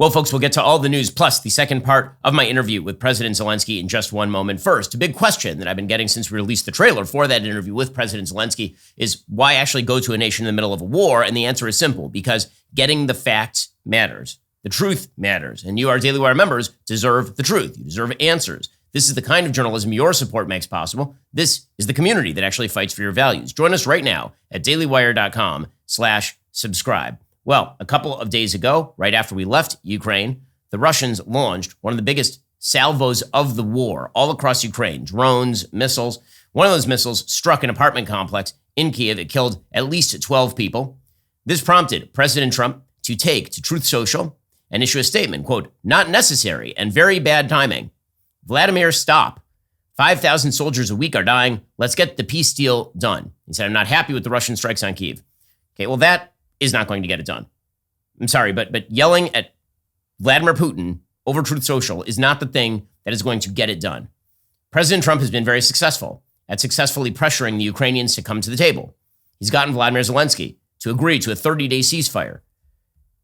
Well, folks, we'll get to all the news plus the second part of my interview with President Zelensky in just one moment. First, a big question that I've been getting since we released the trailer for that interview with President Zelensky is why actually go to a nation in the middle of a war? And the answer is simple, because getting the facts matters. The truth matters. And you, our Daily Wire members, deserve the truth. You deserve answers. This is the kind of journalism your support makes possible. This is the community that actually fights for your values. Join us right now at dailywire.com/subscribe. Well, a couple of days ago, right after we left Ukraine, the Russians launched one of the biggest salvos of the war all across Ukraine. Drones, missiles. One of those missiles struck an apartment complex in Kyiv. It killed at least 12 people. This prompted President Trump to take to Truth Social and issue a statement, quote, "Not necessary and very bad timing. Vladimir, stop. 5,000 soldiers a week are dying. Let's get the peace deal done." He said, "I'm not happy with the Russian strikes on Kyiv." Okay, well, that is not going to get it done. I'm sorry, but yelling at Vladimir Putin over Truth Social is not the thing that is going to get it done. President Trump has been very successful at successfully pressuring the Ukrainians to come to the table. He's gotten Volodymyr Zelensky to agree to a 30-day ceasefire.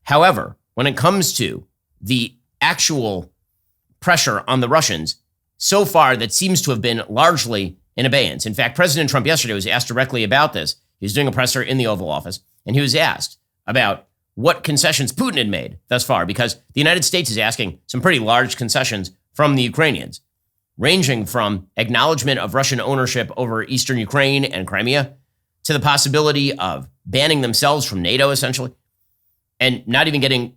However, when it comes to the actual pressure on the Russians, so far that seems to have been largely in abeyance. In fact, President Trump yesterday was asked directly about this. He was doing a presser in the Oval Office, and he was asked about what concessions Putin had made thus far, because the United States is asking some pretty large concessions from the Ukrainians, ranging from acknowledgement of Russian ownership over eastern Ukraine and Crimea to the possibility of banning themselves from NATO, essentially, and not even getting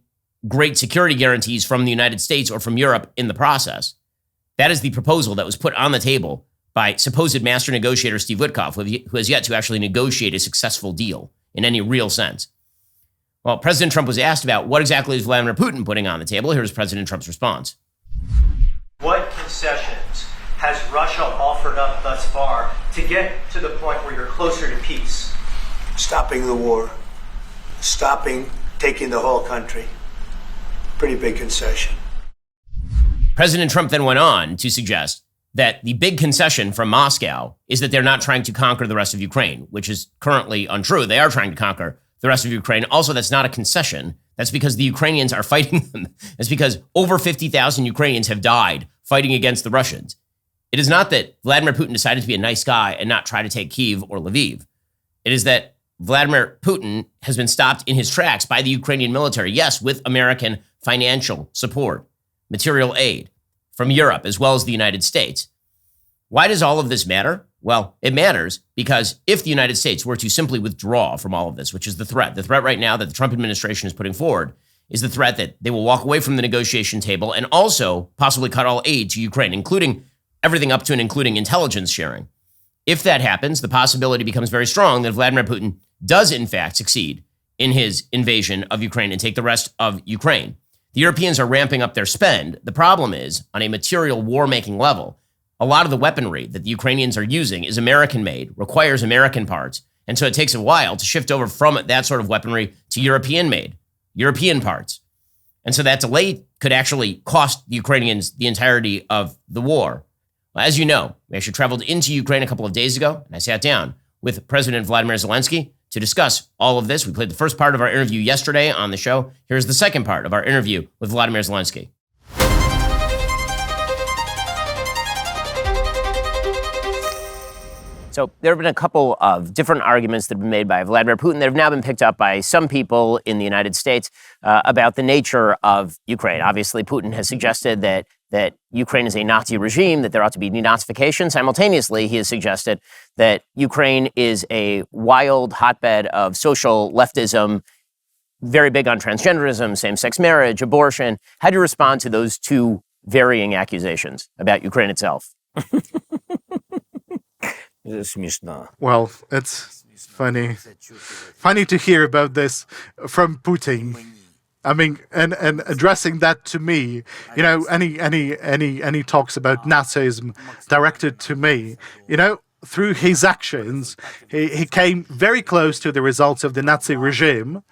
great security guarantees from the United States or from Europe in the process. That is the proposal that was put on the table by supposed master negotiator Steve Witkoff, who has yet to actually negotiate a successful deal in any real sense. Well, President Trump was asked about what exactly is Vladimir Putin putting on the table. Here's President Trump's response. What concessions has Russia offered up thus far to get to the point where you're closer to peace? Stopping the war, stopping taking the whole country. Pretty big concession. President Trump then went on to suggest that the big concession from Moscow is that they're not trying to conquer the rest of Ukraine, which is currently untrue. They are trying to conquer the rest of Ukraine. Also, that's not a concession. That's because the Ukrainians are fighting them. It's because over 50,000 Ukrainians have died fighting against the Russians. It is not that Vladimir Putin decided to be a nice guy and not try to take Kyiv or Lviv. It is that Vladimir Putin has been stopped in his tracks by the Ukrainian military, yes, with American financial support, material aid from Europe, as well as the United States. Why does all of this matter? Well, it matters because if the United States were to simply withdraw from all of this, which is the threat right now that the Trump administration is putting forward is the threat that they will walk away from the negotiation table and also possibly cut all aid to Ukraine, including everything up to and including intelligence sharing. If that happens, the possibility becomes very strong that Vladimir Putin does in fact succeed in his invasion of Ukraine and take the rest of Ukraine. The Europeans are ramping up their spend. The problem is, on a material war-making level, a lot of the weaponry that the Ukrainians are using is American-made, requires American parts, and so it takes a while to shift over from that sort of weaponry to European-made, European parts. And so that delay could actually cost the Ukrainians the entirety of the war. Well, as you know, we actually traveled into Ukraine a couple of days ago, and I sat down with President Volodymyr Zelensky to discuss all of this. We played the first part of our interview yesterday on the show. Here's the second part of our interview with Volodymyr Zelensky. So there have been a couple of different arguments that have been made by Vladimir Putin that have now been picked up by some people in the United States about the nature of Ukraine. Obviously, Putin has suggested that Ukraine is a Nazi regime, that there ought to be denazification. Simultaneously, he has suggested that Ukraine is a wild hotbed of social leftism, very big on transgenderism, same-sex marriage, abortion. How do you respond to those two varying accusations about Ukraine itself? Well, it's funny to hear about this from Putin. I mean, and addressing that to me, you know, any talks about Nazism directed to me, you know, through his actions, he came very close to the results of the Nazi regime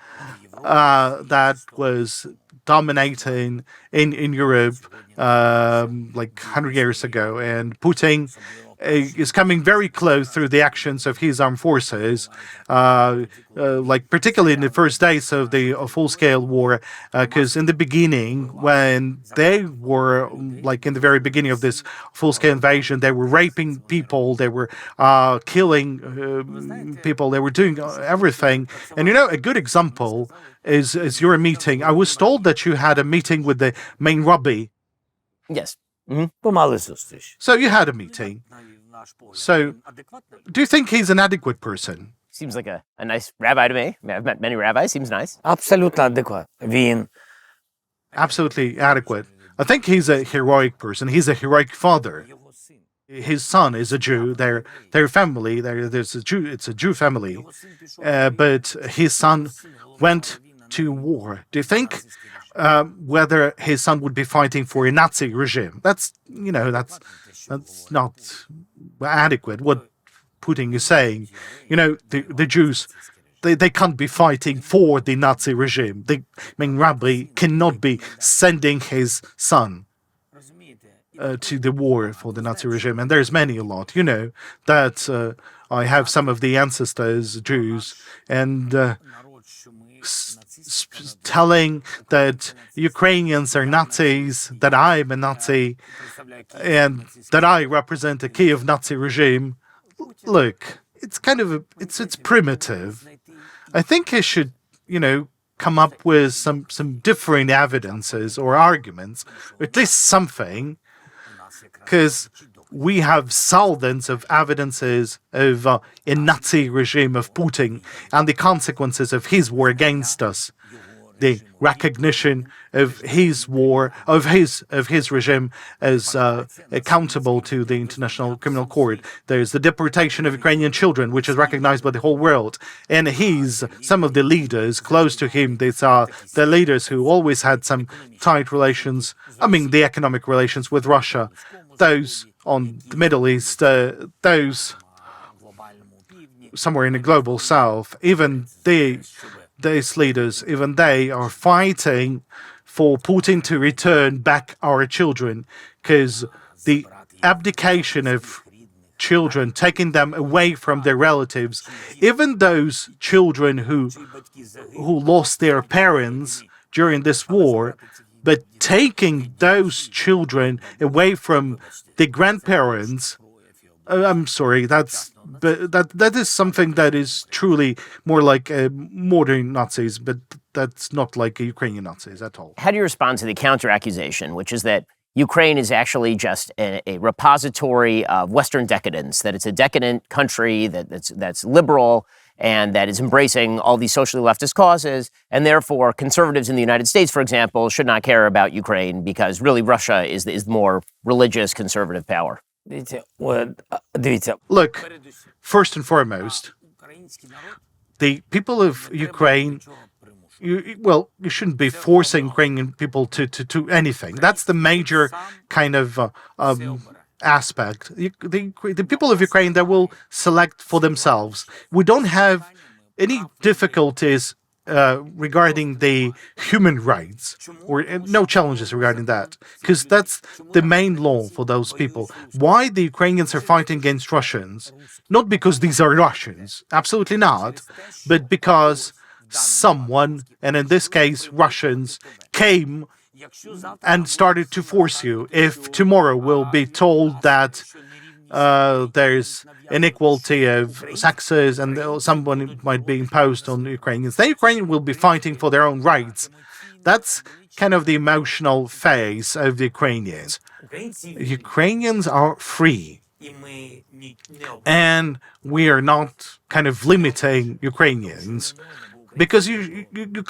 that was dominating in Europe like 100 years ago. And Putin is coming very close through the actions of his armed forces, like particularly in the first days of the full-scale war, because in the beginning, when they were, like in the very beginning of this full-scale invasion, they were raping people, they were killing people, they were doing everything. And a good example is your meeting. I was told that you had a meeting with the main rabbi. Yes. So you had a meeting. So do you think he's an adequate person? Seems like a nice rabbi to me. I mean, I've met many rabbis. Seems nice. Absolutely adequate. I think he's a heroic person. He's a heroic father. His son is a Jew. Their family, there's a Jew. It's a Jew family, but his son went to war. Do you think whether his son would be fighting for a Nazi regime? That's not adequate. What Putin is saying, the Jews, they can't be fighting for the Nazi regime. The main rabbi cannot be sending his son to the war for the Nazi regime. And there's a lot, that I have some of the ancestors, Jews, and telling that Ukrainians are Nazis, that I'm a Nazi, and that I represent a Kiev Nazi regime. Look, it's kind of it's primitive. I think he should, come up with some different evidences or arguments, or at least something, because we have thousands of evidences of a Nazi regime of Putin and the consequences of his war against us. The recognition of his war, of his regime as accountable to the International Criminal Court. There's the deportation of Ukrainian children, which is recognized by the whole world. And some of the leaders close to him, these are the leaders who always had some tight relations, the economic relations with Russia. Those on the Middle East, those somewhere in the global south, even these leaders, even they are fighting for Putin to return back our children, because the abdication of children, taking them away from their relatives, even those children who lost their parents during this war, but taking those children away from the grandparents, I'm sorry, that is something that is truly more like modern Nazis, but that's not like Ukrainian Nazis at all. How do you respond to the counter-accusation, which is that Ukraine is actually just a repository of Western decadence, that it's a decadent country that's liberal and that is embracing all these socially leftist causes, and therefore conservatives in the United States, for example, should not care about Ukraine because really Russia is the more religious conservative power? Look, first and foremost, the people of Ukraine, you shouldn't be forcing Ukrainian people to anything. That's the major kind of aspect. The people of Ukraine, they will select for themselves. We don't have any difficulties regarding the human rights, or no challenges regarding that, because that's the main law for those people. Why the Ukrainians are fighting against Russians? Not because these are Russians, absolutely not, but because someone, and in this case Russians, came and started to force you. If tomorrow we'll be told that there's inequality of sexes and someone might be imposed on the Ukrainians, the Ukrainians will be fighting for their own rights. That's kind of the emotional phase of the Ukrainians. Ukrainians are free, and we are not kind of limiting Ukrainians, because you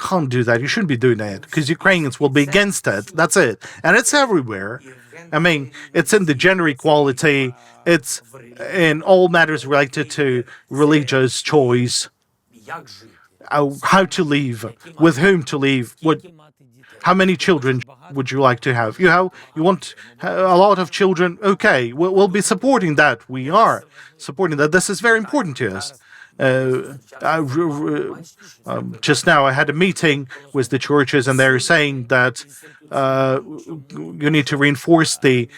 can't do that. You shouldn't be doing that, because Ukrainians will be against it. That's it. And it's everywhere. It's in the gender equality. It's in all matters related to religious choice, how to live, with whom to live, how many children would you like to have? You want a lot of children? Okay, we'll be supporting that. We are supporting that. This is very important to us. Just now, I had a meeting with the churches, and they're saying that you need to reinforce the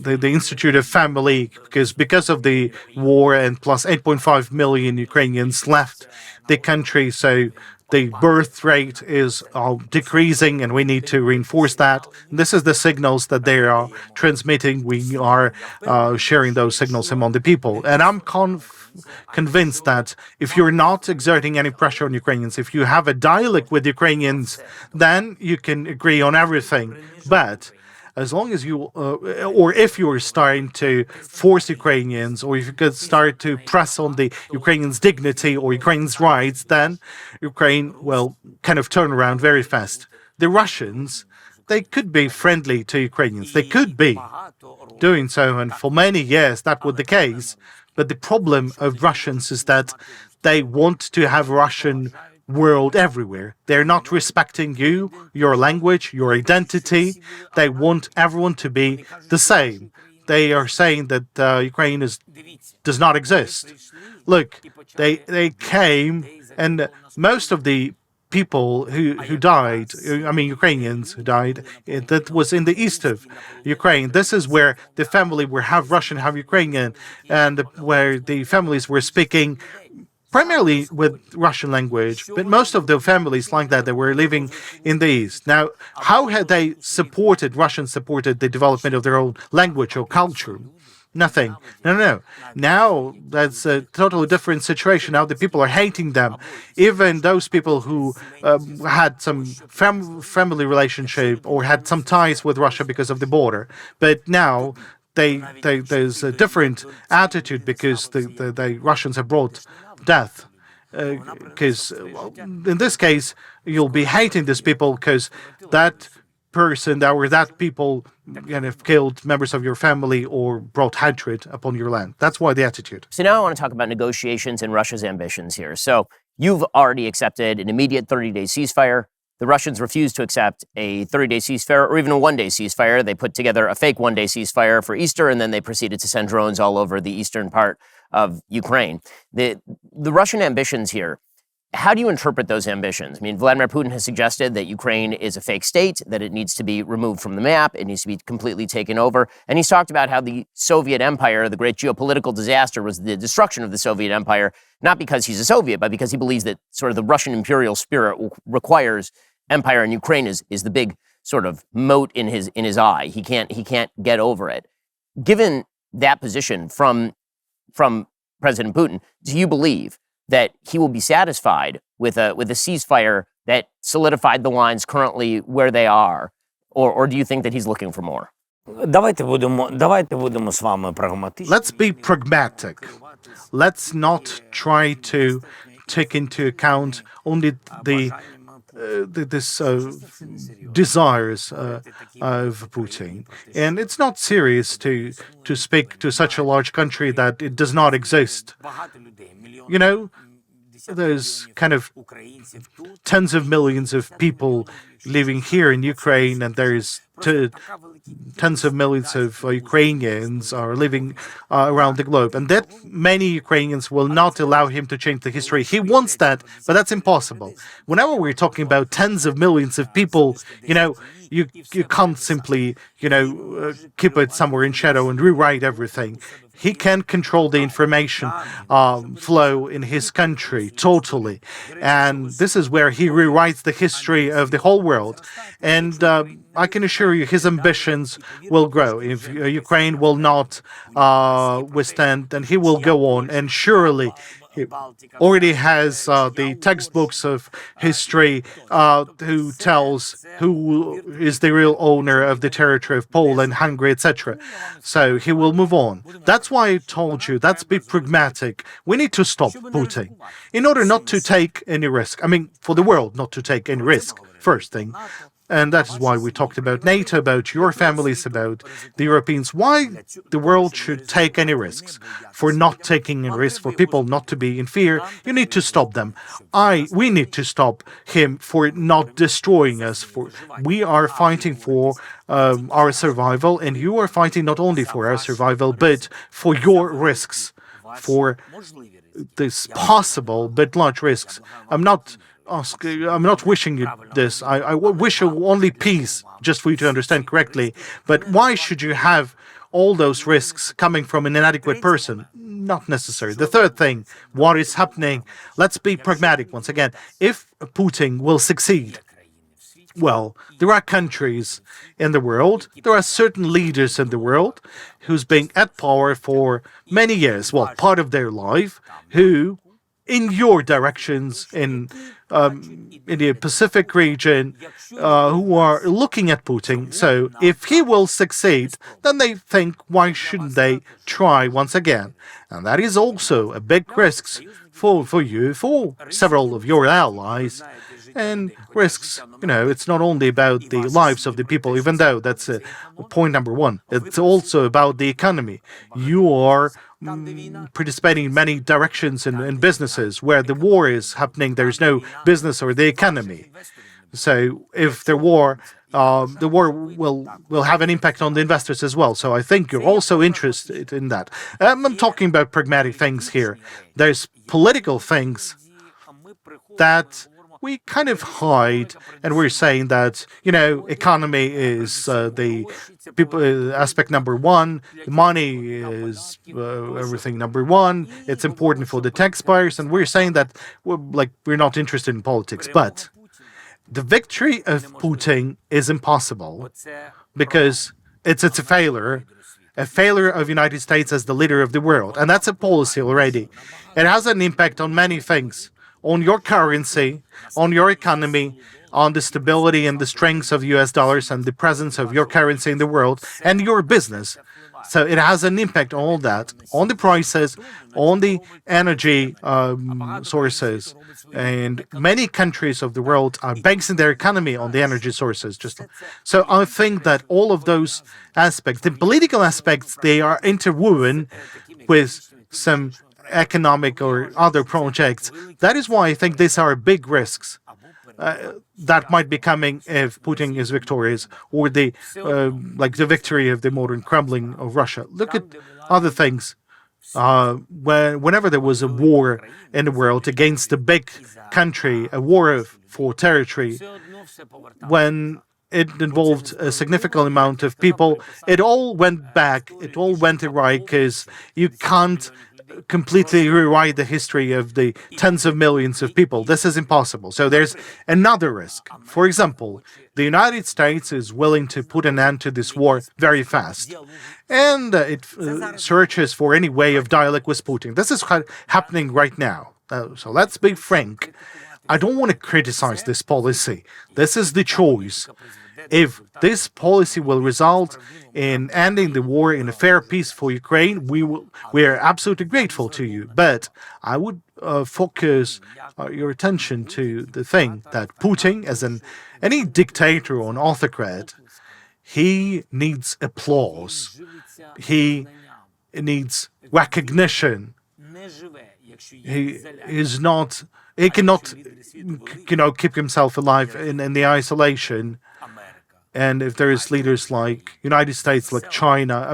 Institute of Family because of the war, and plus 8.5 million Ukrainians left the country. So the birth rate is decreasing, and we need to reinforce that. This is the signals that they are transmitting. We are sharing those signals among the people. And I'm convinced that if you're not exerting any pressure on Ukrainians, if you have a dialogue with Ukrainians, then you can agree on everything. But as long as you, or if you're starting to force Ukrainians, or if you could start to press on the Ukrainians' dignity or Ukrainians' rights, then Ukraine will kind of turn around very fast. The Russians, they could be friendly to Ukrainians. They could be doing so, and for many years that was the case. But the problem of Russians is that they want to have Russian world everywhere. They're not respecting you, your language, your identity. They want everyone to be the same. They are saying that Ukraine does not exist. Look, they came, and most of the people who died, I mean Ukrainians who died, that was in the east of Ukraine. This is where the family were half Russian, half Ukrainian, and where the families were speaking primarily with Russian language, but most of the families like that, they were living in the East. Now, how had they Russians supported the development of their own language or culture? Nothing. No. Now, that's a totally different situation. Now the people are hating them. Even those people who had some family relationship or had some ties with Russia because of the border. But now there's a different attitude because the Russians have brought death, because in this case you'll be hating these people because that person or that people have killed members of your family or brought hatred upon your land. That's why the attitude. So now I want to talk about negotiations and Russia's ambitions here. So you've already accepted an immediate 30-day ceasefire. The Russians refused to accept a 30-day ceasefire or even a one-day ceasefire. They put together a fake one-day ceasefire for Easter, and then they proceeded to send drones all over the eastern part of Ukraine. The Russian ambitions here, how do you interpret those ambitions? I mean, Vladimir Putin has suggested that Ukraine is a fake state, that it needs to be removed from the map, it needs to be completely taken over. And he's talked about how the Soviet Empire, the great geopolitical disaster, was the destruction of the Soviet Empire, not because he's a Soviet, but because he believes that sort of the Russian imperial spirit requires empire, and Ukraine is the big sort of moat in his eye. He can't get over it. Given that position from President Putin, do you believe that he will be satisfied with a ceasefire that solidified the lines currently where they are, or do you think that he's looking for more? Let's be pragmatic. Let's not try to take into account only this desires of Putin. And it's not serious to speak to such a large country that it does not exist. You know, there's kind of tens of millions of people living here in Ukraine, and there's tens of millions of Ukrainians are living around the globe. And that many Ukrainians will not allow him to change the history. He wants that, but that's impossible. Whenever we're talking about tens of millions of people, you can't simply, keep it somewhere in shadow and rewrite everything. He can control the information flow in his country totally. And this is where he rewrites the history of the whole world. And I can assure you his ambitions will grow. If Ukraine will not withstand, then he will go on. And surely he already has the textbooks of history who tells who is the real owner of the territory of Poland, Hungary, etc. So he will move on. That's why I told you, let's be pragmatic. We need to stop Putin in order not to take any risk. I mean, for the world not to take any risk, first thing. And that is why we talked about NATO, about your families, about the Europeans. Why the world should take any risks. For not taking any risks, for people not to be in fear, you need to stop them. We need to stop him for not destroying us. We are fighting for our survival, and you are fighting not only for our survival, but for your risks, for these possible but large risks. I'm not wishing you this. I wish you only peace, just for you to understand correctly. But why should you have all those risks coming from an inadequate person? Not necessary. The third thing, what is happening? Let's be pragmatic once again. If Putin will succeed, well, there are countries in the world, there are certain leaders in the world who's been at power for many years, well, part of their life, who, in your directions, in the Pacific region, who are looking at Putin. So if he will succeed, then they think, why shouldn't they try once again? And that is also a big risk for you, for several of your allies. And risks, it's not only about the lives of the people, even though that's point number one. It's also about the economy. You are participating in many directions in businesses. Where the war is happening, there's no business or the economy. So if the war will have an impact on the investors as well. So I think you're also interested in that. I'm talking about pragmatic things here. There's political things that we kind of hide, and we're saying that, economy is the people aspect number one, money is everything number one, it's important for the taxpayers, and we're saying that we're not interested in politics. But the victory of Putin is impossible because it's a failure of the United States as the leader of the world, and that's a policy already. It has an impact on many things. On your currency, on your economy, on the stability and the strength of US dollars and the presence of your currency in the world, and your business. So it has an impact on all that, on the prices, on the energy sources. And many countries of the world are basing their economy on the energy sources. So I think that all of those aspects, the political aspects, they are interwoven with some economic or other projects. That is why I think these are big risks that might be coming if Putin is victorious, or the victory of the modern crumbling of Russia. Look at other things. Whenever there was a war in the world against a big country, a war for territory, when it involved a significant amount of people, it all went back, it all went awry, because you can't completely rewrite the history of the tens of millions of people. This is impossible. So there's another risk. For example, the United States is willing to put an end to this war very fast, and it searches for any way of dialogue with Putin. This is happening right now. So let's be frank. I don't want to criticize this policy. This is the choice. If this policy will result in ending the war in a fair peace for Ukraine, we are absolutely grateful to you. But I would focus your attention to the thing that Putin, as any dictator or an autocrat, he needs applause. He needs recognition. He cannot, keep himself alive in the isolation. And if there is leaders like United States, like China,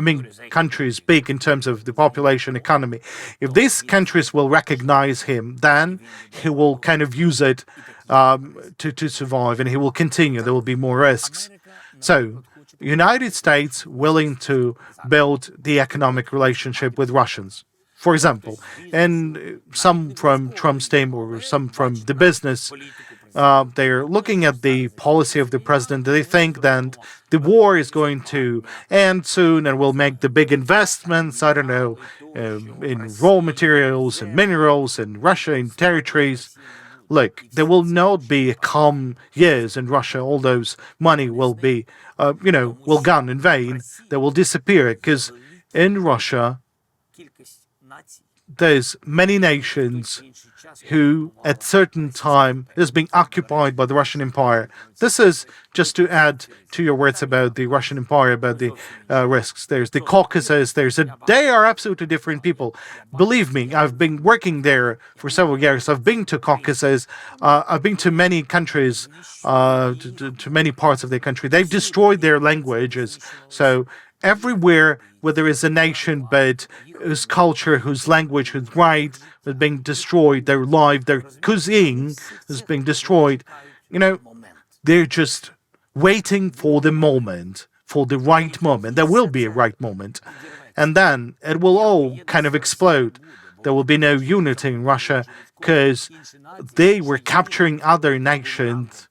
countries big in terms of the population, economy, if these countries will recognize him, then he will kind of use it to survive, and he will continue. There will be more risks. So, United States willing to build the economic relationship with Russians, for example, and some from Trump's team or some from the business. They're looking at the policy of the president. They think that the war is going to end soon and will make the big investments, in raw materials and minerals in Russia, in territories. Look, there will not be calm years in Russia. All those money will be, will gone in vain. They will disappear, because in Russia, there's many nations who at certain time is being occupied by the Russian Empire. This is just to add to your words about the Russian Empire, about the risks. There's the Caucasus. They are absolutely different people. Believe me, I've been working there for several years. I've been to Caucasus. I've been to many countries, to many parts of their country. They've destroyed their languages. So everywhere where there is a nation, but whose culture, whose language, whose right is being destroyed, their life, their cuisine is being destroyed, they're just waiting for the moment, for the right moment. There will be a right moment. And then it will all kind of explode. There will be no unity in Russia because they were capturing other nations.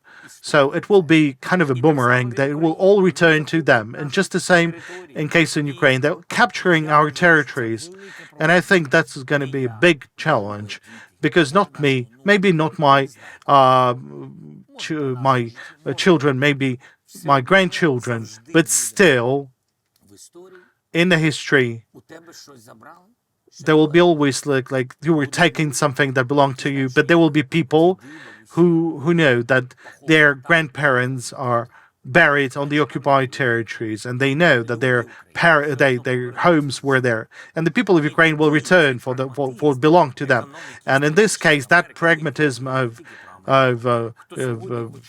So it will be kind of a boomerang that it will all return to them. And just the same in case in Ukraine, they're capturing our territories. And I think that's going to be a big challenge because not me, maybe not my children, maybe my grandchildren, but still in the history, there will be always like you were taking something that belonged to you, but there will be people who know that their grandparents are buried on the occupied territories, and they know that their homes were there, and the people of Ukraine will return for what belonged to them. And in this case, that pragmatism of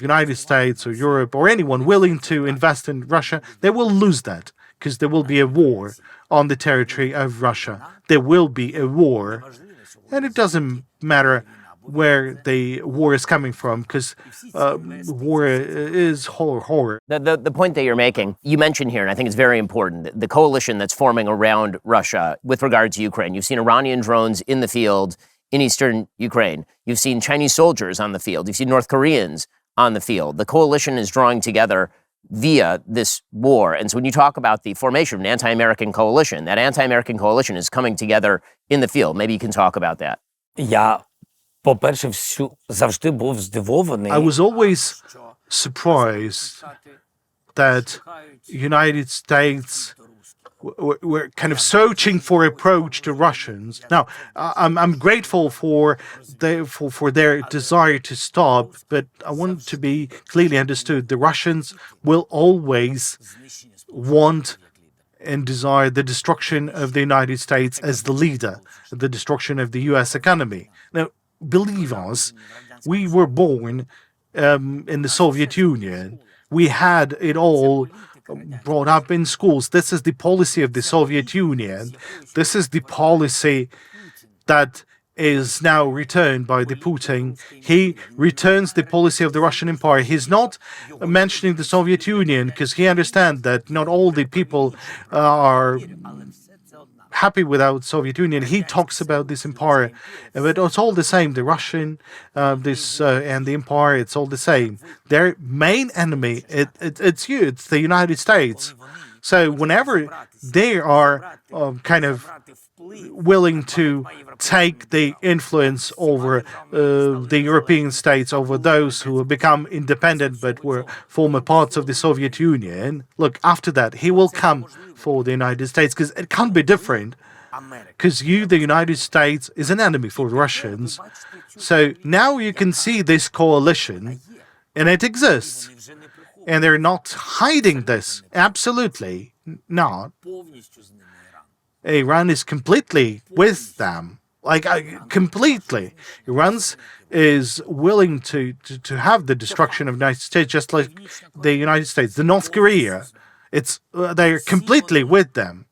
United States or Europe or anyone willing to invest in Russia, they will lose that because there will be a war on the territory of Russia. There will be a war, and it doesn't matter where the war is coming from, because war is horror. The point that you're making, you mentioned here, and I think it's very important, the coalition that's forming around Russia with regard to Ukraine. You've seen Iranian drones in the field in eastern Ukraine. You've seen Chinese soldiers on the field. You've seen North Koreans on the field. The coalition is drawing together via this war. And so when you talk about the formation of an anti-American coalition, that anti-American coalition is coming together in the field. Maybe you can talk about that. I was always surprised that United States were kind of searching for approach to Russians. Now, I'm grateful for their desire to stop, but I want to be clearly understood. The Russians will always want and desire the destruction of the United States as the leader, the destruction of the U.S. economy. Now, believe us, we were born in the Soviet Union. We had it all brought up in schools. This is the policy of the Soviet Union. This is the policy that is now returned by the Putin. He returns the policy of the Russian Empire. He's not mentioning the Soviet Union because he understands that not all the people are happy without Soviet Union. He talks about this empire, but it's all the same. The Russian, and the empire, it's all the same. Their main enemy, it's you. It's the United States. So whenever they are kind of willing to take the influence over the European states, over those who have become independent but were former parts of the Soviet Union, look, after that, he will come for the United States, because it can't be different, because the United States, is an enemy for the Russians. So now you can see this coalition, and it exists. And they're not hiding this. Absolutely not. Iran is completely with them. Completely. Iran is willing to have the destruction of the United States, just like the United States. The North Korea, they're completely with them.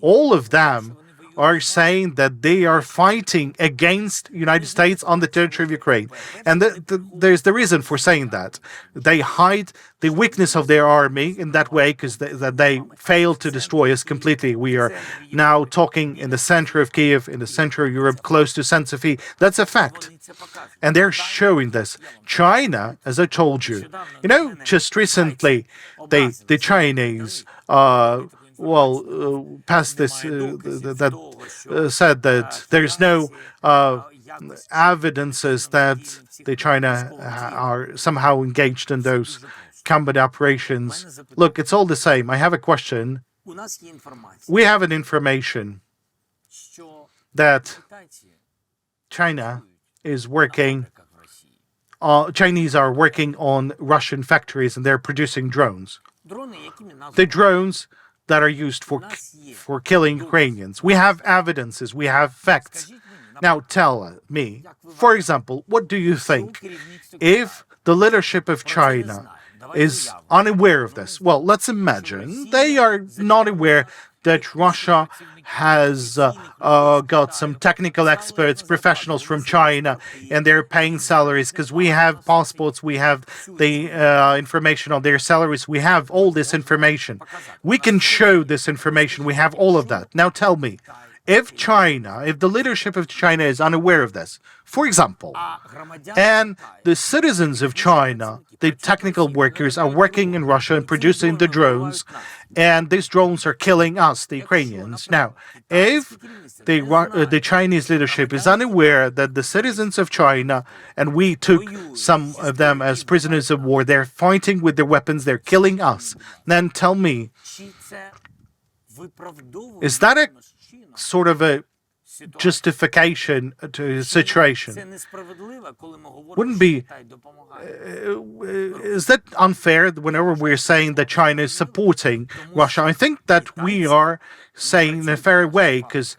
All of them are saying that they are fighting against the United States on the territory of Ukraine. And there's the reason for saying that. They hide the weakness of their army in that way because they failed to destroy us completely. We are now talking in the center of Kiev, in the center of Europe, close to St. Sophie. That's a fact. And they're showing this. China, as I told you, just recently, the Chinese passed this that said that there's no evidences that the China are somehow engaged in those combat operations. Look, it's all the same. I have a question. We have an information that China is working. Chinese are working on Russian factories, and they're producing drones. The drones that are used for killing Ukrainians. We have evidences, we have facts. Now tell me, for example, what do you think if the leadership of China is unaware of this. Well, let's imagine they are not aware that Russia has got some technical experts, professionals from China, and they're paying salaries because we have passports, we have the information on their salaries, we have all this information. We can show this information, we have all of that. Now tell me, if the leadership of China is unaware of this, for example, and the citizens of China, the technical workers, are working in Russia and producing the drones, and these drones are killing us, the Ukrainians. Now, if the Chinese leadership is unaware that the citizens of China, and we took some of them as prisoners of war, they're fighting with their weapons, they're killing us, then tell me, is that a sort of a justification to the situation? Wouldn't be. Is that unfair whenever we're saying that China is supporting Russia? I think that we are saying in a fair way, because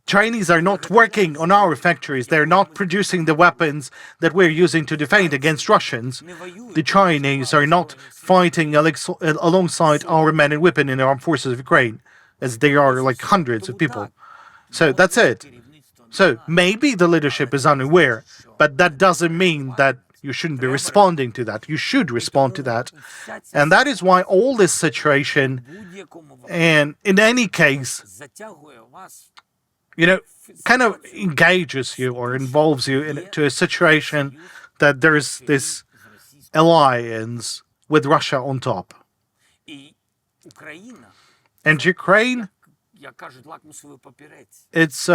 Chinese are not working on our factories. They're not producing the weapons that we're using to defend against Russians. The Chinese are not fighting alongside our men and women in the armed forces of Ukraine, as they are like hundreds of people. So that's it. So maybe the leadership is unaware, but that doesn't mean that you shouldn't be responding to that. You should respond to that. And that is why all this situation, and in any case, kind of engages you or involves you into a situation that there's this alliance with Russia on top. And Ukraine, it's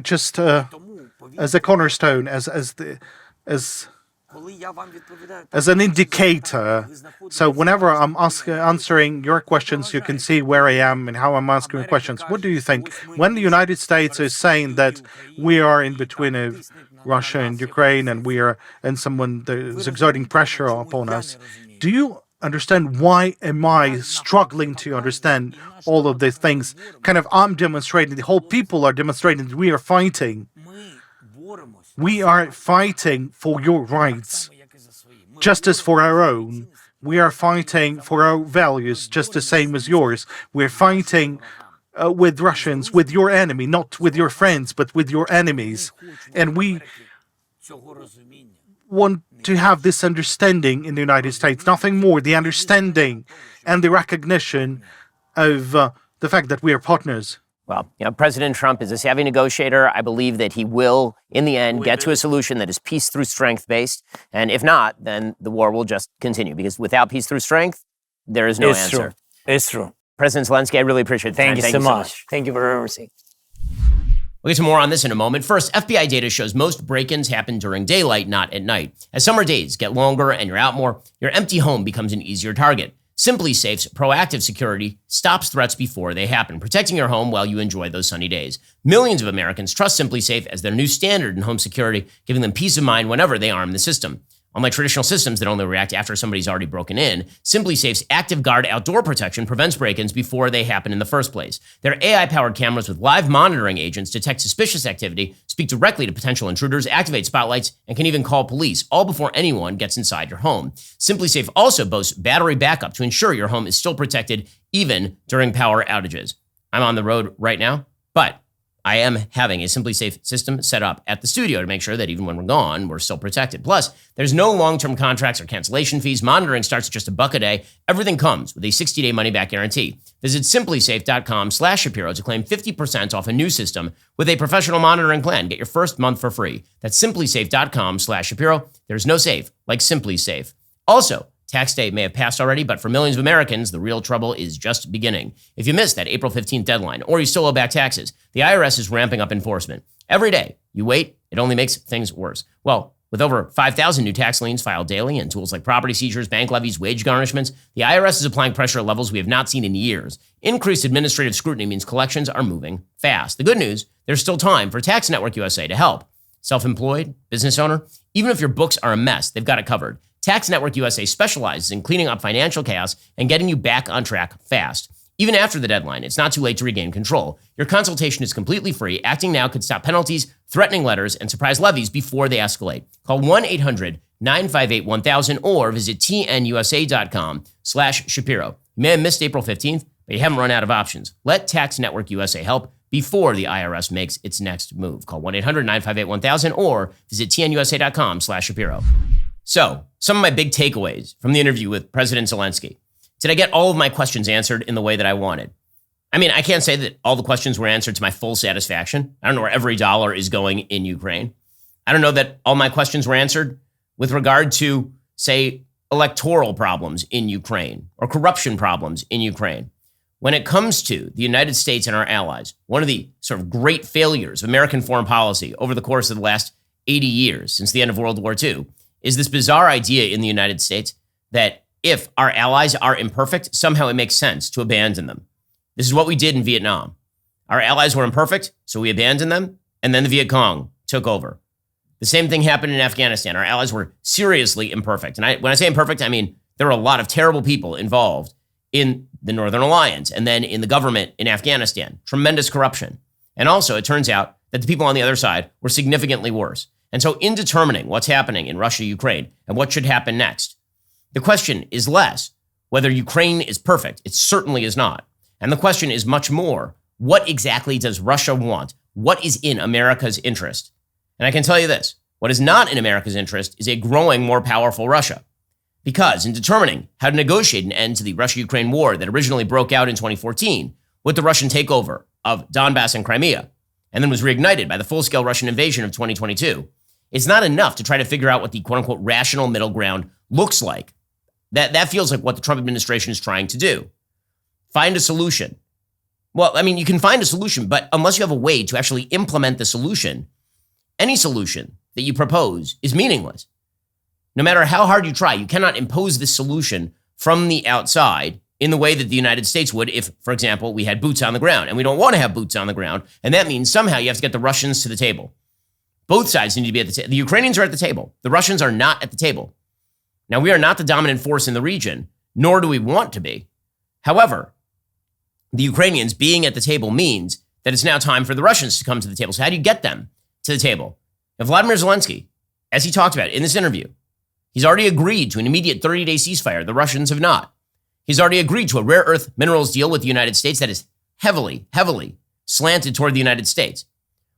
just as a cornerstone, as an indicator. So whenever I'm answering your questions, you can see where I am and how I'm answering questions. What do you think? When the United States is saying that we are in between of Russia and Ukraine, and someone is exerting pressure upon us, do you understand why am I struggling to understand all of these things? Kind of, I'm demonstrating, the whole people are demonstrating that we are fighting. We are fighting for your rights, just as for our own. We are fighting for our values, just the same as yours. We're fighting with Russians, with your enemy, not with your friends, but with your enemies. And we want to have this understanding in the United States, nothing more, the understanding and the recognition of the fact that we are partners. Well, President Trump is a savvy negotiator. I believe that he will, in the end, get to a solution that is peace through strength based. And if not, then the war will just continue, because without peace through strength, there is no answer. True. It's true. President Zelensky, I really appreciate the time. Thank you so much. Thank you for everything. We'll get some more on this in a moment. First, FBI data shows most break-ins happen during daylight, not at night. As summer days get longer and you're out more, your empty home becomes an easier target. Simply Safe's proactive security stops threats before they happen, protecting your home while you enjoy those sunny days. Millions of Americans trust Simply Safe as their new standard in home security, giving them peace of mind whenever they arm the system. Unlike traditional systems that only react after somebody's already broken in, Simply Safe's Active Guard outdoor protection prevents break-ins before they happen in the first place. Their AI-powered cameras with live monitoring agents detect suspicious activity, speak directly to potential intruders, activate spotlights, and can even call police, all before anyone gets inside your home. Simply Safe also boasts battery backup to ensure your home is still protected even during power outages. I'm on the road right now, but I am having a Simply Safe system set up at the studio to make sure that even when we're gone, we're still protected. Plus, there's no long-term contracts or cancellation fees. Monitoring starts at just $1 a day. Everything comes with a 60-day money-back guarantee. Visit simplysafe.com/Shapiro to claim 50% off a new system with a professional monitoring plan. Get your first month for free. That's simplysafe.com/Shapiro. There's no safe like Simply Safe. Also, tax day may have passed already, but for millions of Americans, the real trouble is just beginning. If you missed that April 15th deadline, or you still owe back taxes, the IRS is ramping up enforcement. Every day you wait, it only makes things worse. Well, with over 5,000 new tax liens filed daily and tools like property seizures, bank levies, wage garnishments, the IRS is applying pressure at levels we have not seen in years. Increased administrative scrutiny means collections are moving fast. The good news, there's still time for Tax Network USA to help. Self-employed, business owner, even if your books are a mess, they've got it covered. Tax Network USA specializes in cleaning up financial chaos and getting you back on track fast. Even after the deadline, it's not too late to regain control. Your consultation is completely free. Acting now could stop penalties, threatening letters, and surprise levies before they escalate. Call 888-958-1000 or visit tnusa.com/Shapiro. You may have missed April 15th, but you haven't run out of options. Let Tax Network USA help before the IRS makes its next move. Call 1-800-958-1000 or visit tnusa.com/Shapiro. So, some of my big takeaways from the interview with President Zelensky. Did I get all of my questions answered in the way that I wanted? I mean, I can't say that all the questions were answered to my full satisfaction. I don't know where every dollar is going in Ukraine. I don't know that all my questions were answered with regard to, say, electoral problems in Ukraine or corruption problems in Ukraine. When it comes to the United States and our allies, one of the sort of great failures of American foreign policy over the course of the last 80 years, since the end of World War II, is this bizarre idea in the United States that if our allies are imperfect, somehow it makes sense to abandon them. This is what we did in Vietnam. Our allies were imperfect, so we abandoned them, and then the Viet Cong took over. The same thing happened in Afghanistan. Our allies were seriously imperfect. And when I say imperfect, I mean there were a lot of terrible people involved in the Northern Alliance and then in the government in Afghanistan. Tremendous corruption. And also, it turns out that the people on the other side were significantly worse. And so in determining what's happening in Russia, Ukraine, and what should happen next, the question is less whether Ukraine is perfect. It certainly is not. And the question is much more, what exactly does Russia want? What is in America's interest? And I can tell you this, what is not in America's interest is a growing, more powerful Russia. Because in determining how to negotiate an end to the Russia-Ukraine war that originally broke out in 2014 with the Russian takeover of Donbass and Crimea, and then was reignited by the full-scale Russian invasion of 2022, it's not enough to try to figure out what the quote-unquote rational middle ground looks like. That feels like what the Trump administration is trying to do. Find a solution. Well, I mean, you can find a solution, but unless you have a way to actually implement the solution, any solution that you propose is meaningless. No matter how hard you try, you cannot impose this solution from the outside in the way that the United States would if, for example, we had boots on the ground. And we don't want to have boots on the ground. And that means somehow you have to get the Russians to the table. Both sides need to be at the table. The Ukrainians are at the table. The Russians are not at the table. Now, we are not the dominant force in the region, nor do we want to be. However, the Ukrainians being at the table means that it's now time for the Russians to come to the table. So how do you get them to the table? Now, Volodymyr Zelensky, as he talked about in this interview, he's already agreed to an immediate 30-day ceasefire. The Russians have not. He's already agreed to a rare earth minerals deal with the United States that is heavily, heavily slanted toward the United States.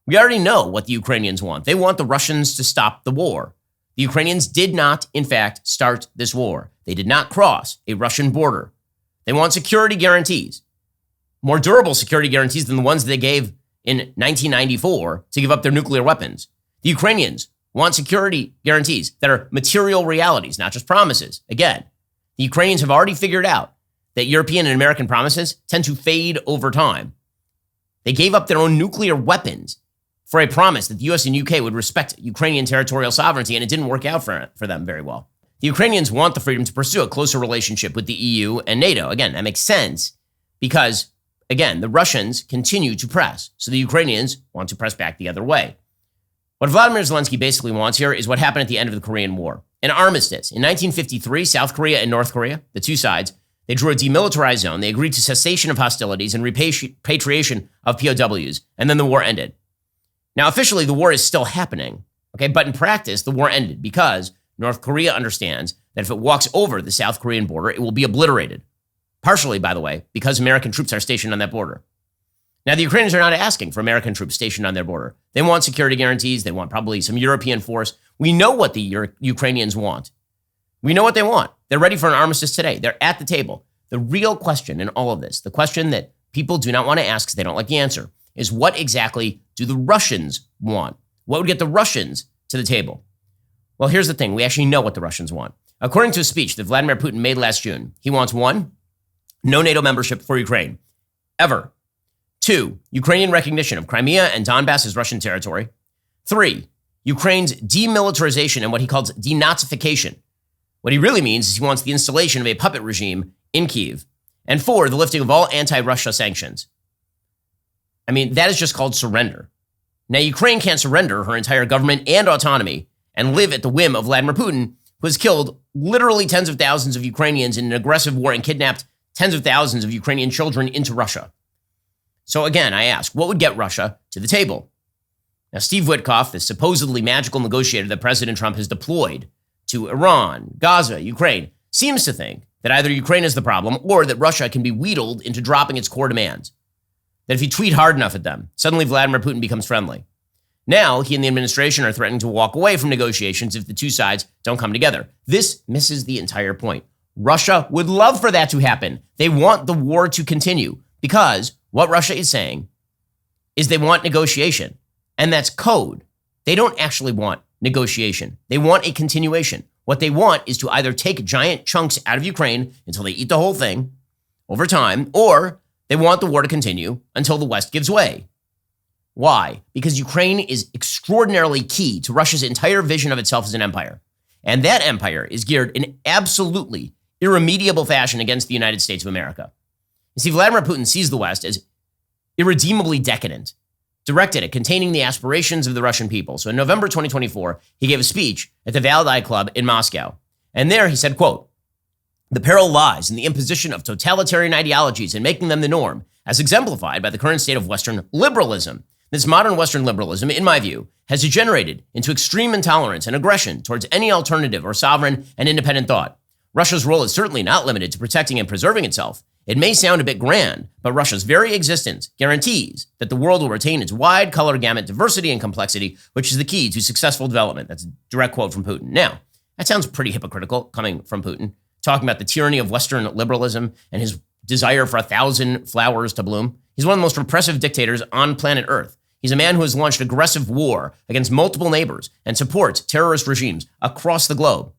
We already know what the Ukrainians want. They want the Russians to stop the war. The Ukrainians did not, in fact, start this war. They did not cross a Russian border. They want security guarantees, more durable security guarantees than the ones they gave in 1994 to give up their nuclear weapons. The Ukrainians want security guarantees that are material realities, not just promises. Again, the Ukrainians have already figured out that European and American promises tend to fade over time. They gave up their own nuclear weapons for a promise that the US and UK would respect Ukrainian territorial sovereignty, and it didn't work out for them very well. The Ukrainians want the freedom to pursue a closer relationship with the EU and NATO. Again, that makes sense because, again, the Russians continue to press, so the Ukrainians want to press back the other way. What Volodymyr Zelensky basically wants here is what happened at the end of the Korean War. An armistice. In 1953, South Korea and North Korea, the two sides, they drew a demilitarized zone. They agreed to cessation of hostilities and repatriation of POWs, and then the war ended. Now, officially, the war is still happening, okay? But in practice, the war ended because North Korea understands that if it walks over the South Korean border, it will be obliterated. Partially, by the way, because American troops are stationed on that border. Now, the Ukrainians are not asking for American troops stationed on their border. They want security guarantees. They want probably some European force. We know what the Ukrainians want. We know what they want. They're ready for an armistice today. They're at the table. The real question in all of this, the question that people do not want to ask because they don't like the answer, is what exactly do the Russians want? What would get the Russians to the table? Well, here's the thing. We actually know what the Russians want. According to a speech that Vladimir Putin made last June, he wants 1, no NATO membership for Ukraine, ever. 2, Ukrainian recognition of Crimea and Donbass as Russian territory. 3, Ukraine's demilitarization and what he calls denazification. What he really means is he wants the installation of a puppet regime in Kyiv. And 4, the lifting of all anti-Russia sanctions. I mean, that is just called surrender. Now, Ukraine can't surrender her entire government and autonomy and live at the whim of Vladimir Putin, who has killed literally tens of thousands of Ukrainians in an aggressive war and kidnapped tens of thousands of Ukrainian children into Russia. So again, I ask, what would get Russia to the table? Now, Steve Witkoff, the supposedly magical negotiator that President Trump has deployed to Iran, Gaza, Ukraine, seems to think that either Ukraine is the problem or that Russia can be wheedled into dropping its core demands. That if you tweet hard enough at them, suddenly Vladimir Putin becomes friendly. Now, he and the administration are threatening to walk away from negotiations if the two sides don't come together. This misses the entire point. Russia would love for that to happen. They want the war to continue because what Russia is saying is they want negotiation, and that's code. They don't actually want negotiation. They want a continuation. What they want is to either take giant chunks out of Ukraine until they eat the whole thing over time, or they want the war to continue until the West gives way. Why? Because Ukraine is extraordinarily key to Russia's entire vision of itself as an empire. And that empire is geared in absolutely irremediable fashion against the United States of America. You see, Vladimir Putin sees the West as irredeemably decadent, directed at containing the aspirations of the Russian people. So in November 2024, he gave a speech at the Valdai Club in Moscow. And there he said, quote, "The peril lies in the imposition of totalitarian ideologies and making them the norm, as exemplified by the current state of Western liberalism. This modern Western liberalism, in my view, has degenerated into extreme intolerance and aggression towards any alternative or sovereign and independent thought. Russia's role is certainly not limited to protecting and preserving itself. It may sound a bit grand, but Russia's very existence guarantees that the world will retain its wide color gamut, diversity, and complexity, which is the key to successful development." That's a direct quote from Putin. Now, that sounds pretty hypocritical coming from Putin, talking about the tyranny of Western liberalism and his desire for 1,000 flowers to bloom. He's one of the most repressive dictators on planet Earth. He's a man who has launched aggressive war against multiple neighbors and supports terrorist regimes across the globe.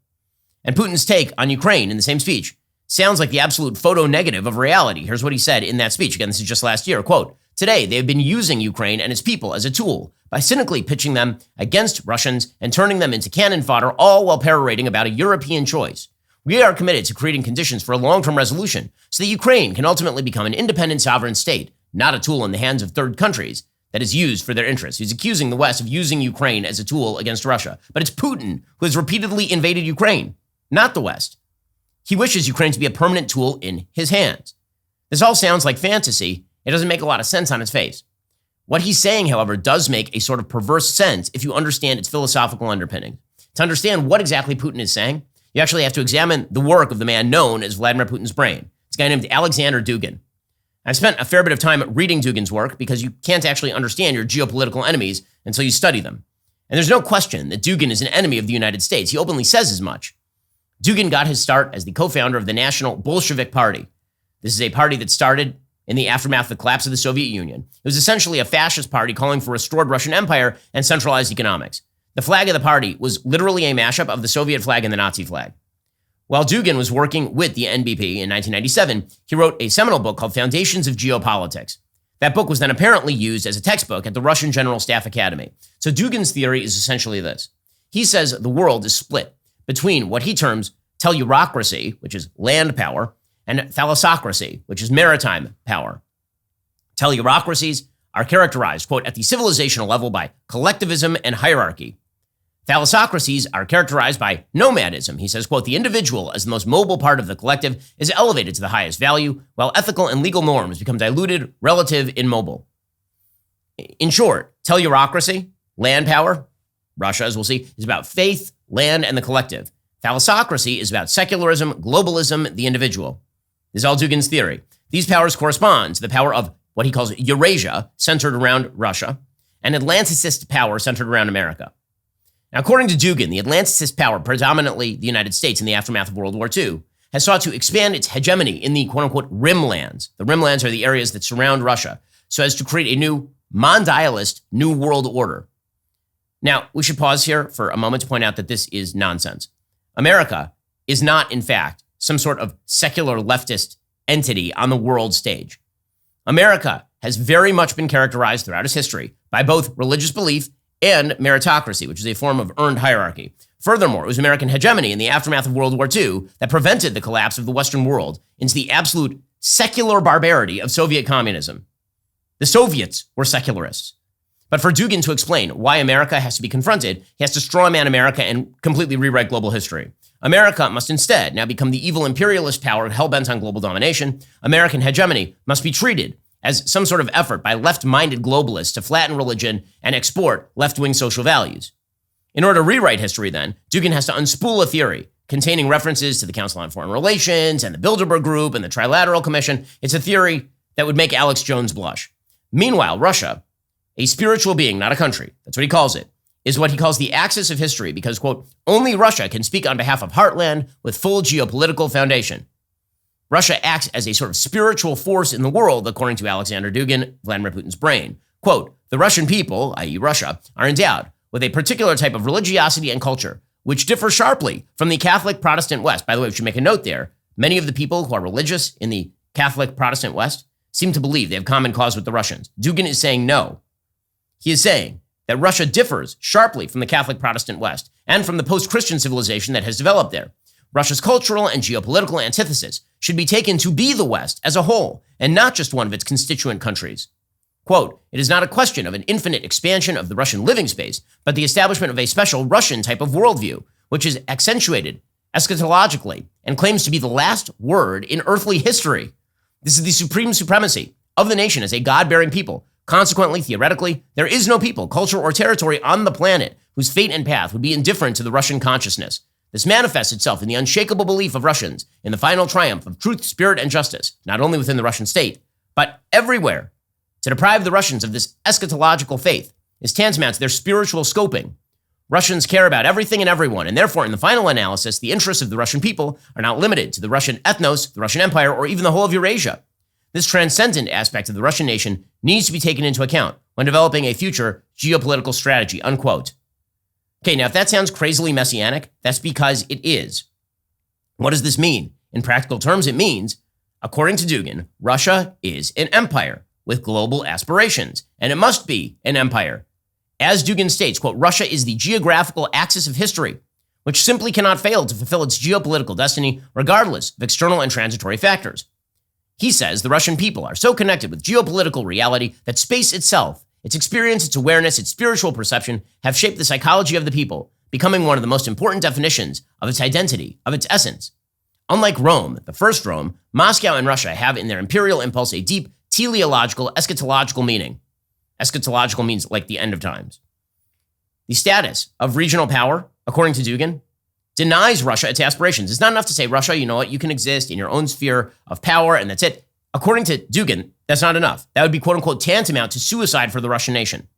And Putin's take on Ukraine in the same speech sounds like the absolute photo negative of reality. Here's what he said in that speech. Again, this is just last year. Quote, "Today, they have been using Ukraine and its people as a tool by cynically pitching them against Russians and turning them into cannon fodder, all while perorating about a European choice. We are committed to creating conditions for a long-term resolution so that Ukraine can ultimately become an independent sovereign state, not a tool in the hands of third countries that is used for their interests." He's accusing the West of using Ukraine as a tool against Russia. But it's Putin who has repeatedly invaded Ukraine, not the West. He wishes Ukraine to be a permanent tool in his hands. This all sounds like fantasy. It doesn't make a lot of sense on its face. What he's saying, however, does make a sort of perverse sense if you understand its philosophical underpinning. To understand what exactly Putin is saying, you actually have to examine the work of the man known as Vladimir Putin's brain. It's a guy named Alexander Dugin. I've spent a fair bit of time reading Dugin's work because you can't actually understand your geopolitical enemies until you study them. And there's no question that Dugin is an enemy of the United States. He openly says as much. Dugin got his start as the co-founder of the National Bolshevik Party. This is a party that started in the aftermath of the collapse of the Soviet Union. It was essentially a fascist party calling for restored Russian empire and centralized economics. The flag of the party was literally a mashup of the Soviet flag and the Nazi flag. While Dugin was working with the NBP in 1997, he wrote a seminal book called Foundations of Geopolitics. That book was then apparently used as a textbook at the Russian General Staff Academy. So Dugin's theory is essentially this. He says the world is split between what he terms tellurocracy, which is land power, and thalassocracy, which is maritime power. Tellurocracies are characterized, quote, at the civilizational level by collectivism and hierarchy. Thalassocracies are characterized by nomadism. He says, quote, the individual as the most mobile part of the collective is elevated to the highest value, while ethical and legal norms become diluted, relative, immobile. In short, tellurocracy, land power, Russia, as we'll see, is about faith, land, and the collective. Thalassocracy is about secularism, globalism, the individual. This is all Dugin's theory. These powers correspond to the power of what he calls Eurasia, centered around Russia, and Atlanticist power centered around America. Now, according to Dugin, the Atlanticist power, predominantly the United States in the aftermath of World War II, has sought to expand its hegemony in the quote-unquote rimlands. The rimlands are the areas that surround Russia, so as to create a new mondialist new world order. Now, we should pause here for a moment to point out that this is nonsense. America is not, in fact, some sort of secular leftist entity on the world stage. America has very much been characterized throughout its history by both religious belief and meritocracy, which is a form of earned hierarchy. Furthermore, it was American hegemony in the aftermath of World War II that prevented the collapse of the Western world into the absolute secular barbarity of Soviet communism. The Soviets were secularists. But for Dugin to explain why America has to be confronted, he has to strawman America and completely rewrite global history. America must instead now become the evil imperialist power hell-bent on global domination. American hegemony must be treated as some sort of effort by left-minded globalists to flatten religion and export left-wing social values. In order to rewrite history, then, Dugin has to unspool a theory containing references to the Council on Foreign Relations and the Bilderberg Group and the Trilateral Commission. It's a theory that would make Alex Jones blush. Meanwhile, Russia, a spiritual being, not a country, that's what he calls it, is what he calls the axis of history because, quote, only Russia can speak on behalf of Heartland with full geopolitical foundation. Russia acts as a sort of spiritual force in the world, according to Alexander Dugin, Vladimir Putin's brain. Quote, the Russian people, i.e. Russia, are endowed with a particular type of religiosity and culture, which differ sharply from the Catholic Protestant West. By the way, we should make a note there. Many of the people who are religious in the Catholic Protestant West seem to believe they have common cause with the Russians. Dugin is saying no. He is saying that Russia differs sharply from the Catholic Protestant West and from the post-Christian civilization that has developed there. Russia's cultural and geopolitical antithesis should be taken to be the West as a whole and not just one of its constituent countries. Quote, it is not a question of an infinite expansion of the Russian living space, but the establishment of a special Russian type of worldview, which is accentuated eschatologically and claims to be the last word in earthly history. This is the supreme supremacy of the nation as a God-bearing people. Consequently, theoretically, there is no people, culture, or territory on the planet whose fate and path would be indifferent to the Russian consciousness. This manifests itself in the unshakable belief of Russians in the final triumph of truth, spirit, and justice, not only within the Russian state, but everywhere. To deprive the Russians of this eschatological faith is tantamount to their spiritual scoping. Russians care about everything and everyone, and therefore, in the final analysis, the interests of the Russian people are not limited to the Russian ethnos, the Russian Empire, or even the whole of Eurasia. This transcendent aspect of the Russian nation needs to be taken into account when developing a future geopolitical strategy, unquote. Okay, now if that sounds crazily messianic, that's because it is. What does this mean? In practical terms, it means, according to Dugin, Russia is an empire with global aspirations, and it must be an empire. As Dugin states, quote, Russia is the geographical axis of history, which simply cannot fail to fulfill its geopolitical destiny regardless of external and transitory factors. He says the Russian people are so connected with geopolitical reality that space itself, its experience, its awareness, its spiritual perception have shaped the psychology of the people, becoming one of the most important definitions of its identity, of its essence. Unlike Rome, the first Rome, Moscow and Russia have in their imperial impulse a deep teleological, eschatological meaning. Eschatological means like the end of times. The status of regional power, according to Dugin, denies Russia its aspirations. It's not enough to say, Russia, you know what, you can exist in your own sphere of power and that's it. According to Dugin, that's not enough. That would be quote unquote tantamount to suicide for the Russian nation.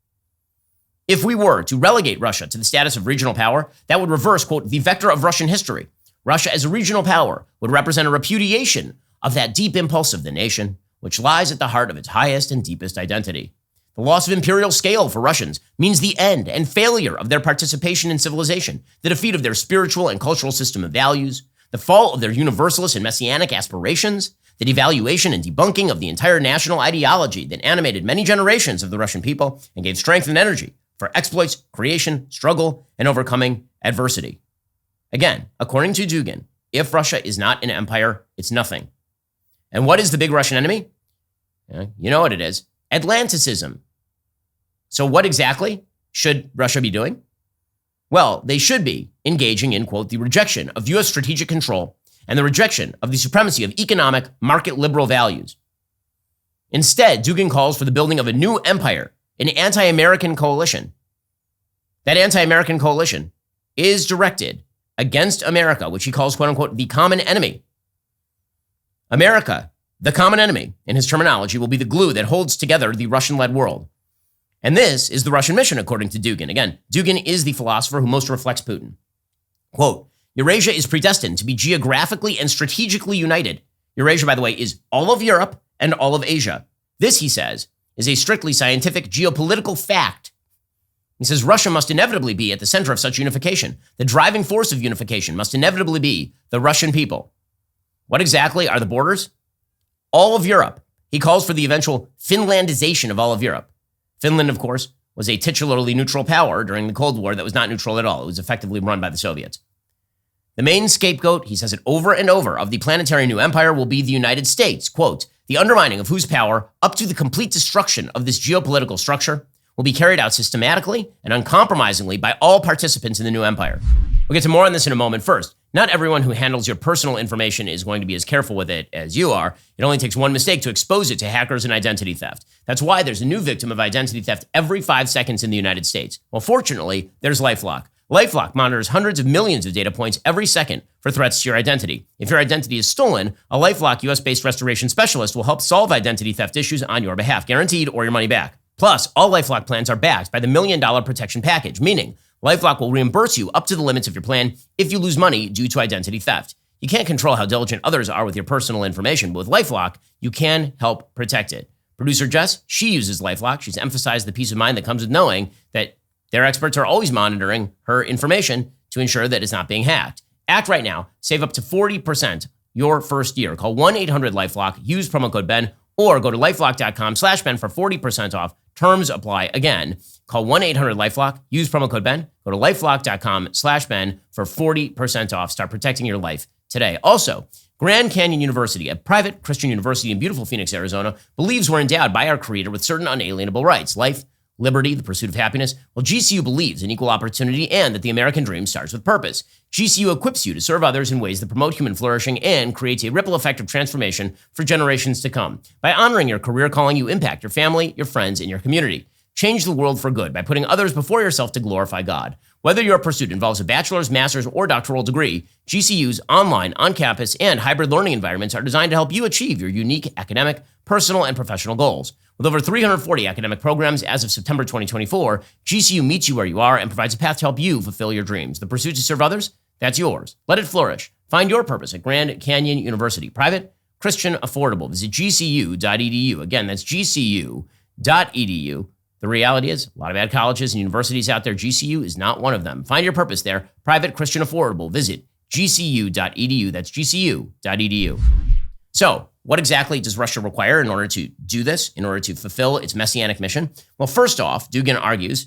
If we were to relegate Russia to the status of regional power, that would reverse, quote, the vector of Russian history. Russia as a regional power would represent a repudiation of that deep impulse of the nation, which lies at the heart of its highest and deepest identity. The loss of imperial scale for Russians means the end and failure of their participation in civilization, the defeat of their spiritual and cultural system of values, the fall of their universalist and messianic aspirations, the devaluation and debunking of the entire national ideology that animated many generations of the Russian people and gave strength and energy for exploits, creation, struggle, and overcoming adversity. Again, according to Dugin, if Russia is not an empire, it's nothing. And what is the big Russian enemy? You know what it is. Atlanticism. So what exactly should Russia be doing? Well, they should be engaging in, quote, the rejection of U.S. strategic control and the rejection of the supremacy of economic market liberal values. Instead, Dugin calls for the building of a new empire, an anti-American coalition. That anti-American coalition is directed against America, which he calls, quote unquote, the common enemy. America, the common enemy, in his terminology, will be the glue that holds together the Russian-led world. And this is the Russian mission, according to Dugin. Again, Dugin is the philosopher who most reflects Putin. Quote, Eurasia is predestined to be geographically and strategically united. Eurasia, by the way, is all of Europe and all of Asia. This, he says, is a strictly scientific geopolitical fact. He says Russia must inevitably be at the center of such unification. The driving force of unification must inevitably be the Russian people. What exactly are the borders? All of Europe. He calls for the eventual Finlandization of all of Europe. Finland, of course, was a titularly neutral power during the Cold War that was not neutral at all. It was effectively run by the Soviets. The main scapegoat, he says it over and over, of the planetary new empire will be the United States. Quote, the undermining of whose power, up to the complete destruction of this geopolitical structure, will be carried out systematically and uncompromisingly by all participants in the new empire. We'll get to more on this in a moment. First, not everyone who handles your personal information is going to be as careful with it as you are. It only takes one mistake to expose it to hackers and identity theft. That's why there's a new victim of identity theft every 5 seconds in the United States. Well, fortunately, there's LifeLock. LifeLock monitors hundreds of millions of data points every second for threats to your identity. If your identity is stolen, a LifeLock US-based restoration specialist will help solve identity theft issues on your behalf, guaranteed or your money back. Plus, all LifeLock plans are backed by the $1 Million Protection Package, meaning LifeLock will reimburse you up to the limits of your plan if you lose money due to identity theft. You can't control how diligent others are with your personal information, but with LifeLock, you can help protect it. Producer Jess, she uses LifeLock. She's emphasized the peace of mind that comes with knowing that their experts are always monitoring her information to ensure that it's not being hacked. Act right now. Save up to 40% your first year. Call 1-800-LifeLock. Use promo code Ben or go to lifelock.com/Ben for 40% off. Terms apply. Again, call 1-800-LifeLock. Use promo code Ben. Go to lifelock.com/Ben for 40% off. Start protecting your life today. Also, Grand Canyon University, a private Christian university in beautiful Phoenix, Arizona, believes we're endowed by our Creator with certain unalienable rights: life, liberty, the pursuit of happiness. Well, GCU believes in equal opportunity and that the American dream starts with purpose. GCU equips you to serve others in ways that promote human flourishing and creates a ripple effect of transformation for generations to come. By honoring your career calling, you impact your family, your friends, and your community. Change the world for good by putting others before yourself to glorify God. Whether your pursuit involves a bachelor's, master's, or doctoral degree, GCU's online, on-campus, and hybrid learning environments are designed to help you achieve your unique academic, personal, and professional goals. With over 340 academic programs as of September 2024, GCU meets you where you are and provides a path to help you fulfill your dreams. The pursuit to serve others, that's yours. Let it flourish. Find your purpose at Grand Canyon University. Private, Christian, affordable. Visit gcu.edu. Again, that's gcu.edu. The reality is, a lot of bad colleges and universities out there. GCU is not one of them. Find your purpose there. Private, Christian, affordable. Visit gcu.edu. That's gcu.edu. So, what exactly does Russia require in order to do this, in order to fulfill its messianic mission? Well, first off, Dugin argues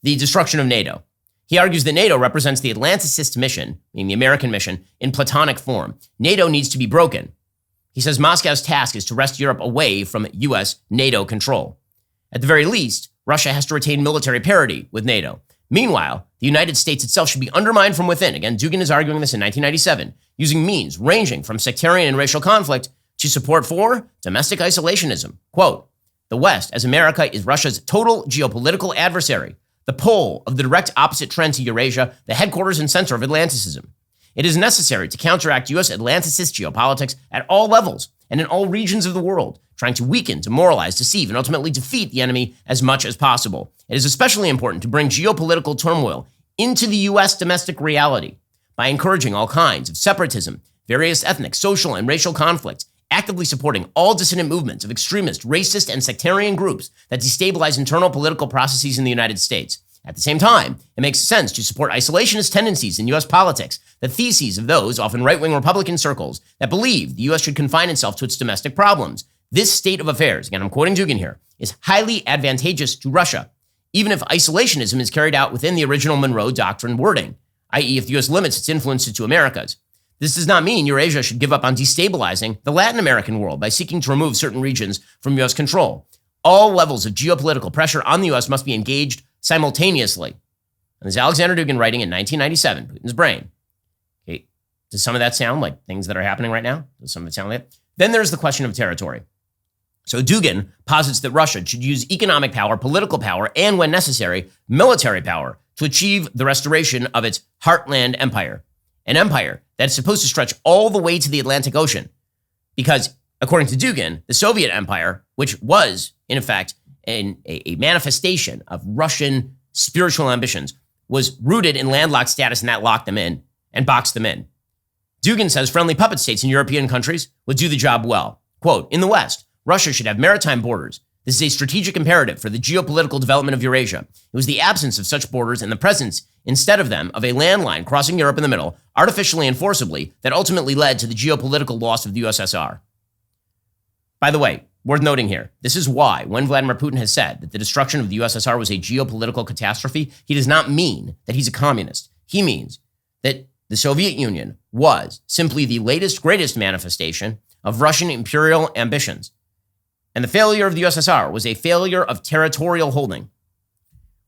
the destruction of NATO. He argues that NATO represents the Atlanticist mission, meaning the American mission, in platonic form. NATO needs to be broken. He says Moscow's task is to wrest Europe away from U.S. NATO control. At the very least, Russia has to retain military parity with NATO. Meanwhile, the United States itself should be undermined from within. Again, Dugin is arguing this in 1997, using means ranging from sectarian and racial conflict to support for domestic isolationism. Quote, "The West, as America, is Russia's total geopolitical adversary, the pole of the direct opposite trend to Eurasia, the headquarters and center of Atlanticism. It is necessary to counteract U.S. Atlanticist geopolitics at all levels and in all regions of the world, trying to weaken, demoralize, deceive, and ultimately defeat the enemy as much as possible. It is especially important to bring geopolitical turmoil into the U.S. domestic reality by encouraging all kinds of separatism, various ethnic, social, and racial conflicts, actively supporting all dissident movements of extremist, racist, and sectarian groups that destabilize internal political processes in the United States. At the same time, it makes sense to support isolationist tendencies in U.S. politics, the theses of those, often right-wing Republican circles, that believe the U.S. should confine itself to its domestic problems. This state of affairs, again, I'm quoting Dugin here, is highly advantageous to Russia, even if isolationism is carried out within the original Monroe Doctrine wording, i.e. if the U.S. limits its influence to Americas. This does not mean Eurasia should give up on destabilizing the Latin American world by seeking to remove certain regions from U.S. control. All levels of geopolitical pressure on the U.S. must be engaged simultaneously." And this is Alexander Dugin writing in 1997, Putin's brain. Okay, does some of that sound like things that are happening right now? Does some of it sound like it? Then there's the question of territory. So Dugin posits that Russia should use economic power, political power, and when necessary, military power to achieve the restoration of its heartland empire, an empire that's supposed to stretch all the way to the Atlantic Ocean. Because according to Dugin, the Soviet Empire, which was, in effect, a manifestation of Russian spiritual ambitions, was rooted in landlocked status, and that locked them in and boxed them in. Dugin says friendly puppet states in European countries would do the job well. Quote, "In the West, Russia should have maritime borders. This is a strategic imperative for the geopolitical development of Eurasia. It was the absence of such borders and the presence, instead of them, of a landline crossing Europe in the middle, artificially and forcibly, that ultimately led to the geopolitical loss of the USSR." By the way, worth noting here, this is why when Vladimir Putin has said that the destruction of the USSR was a geopolitical catastrophe, he does not mean that he's a communist. He means that the Soviet Union was simply the latest, greatest manifestation of Russian imperial ambitions. And the failure of the USSR was a failure of territorial holding.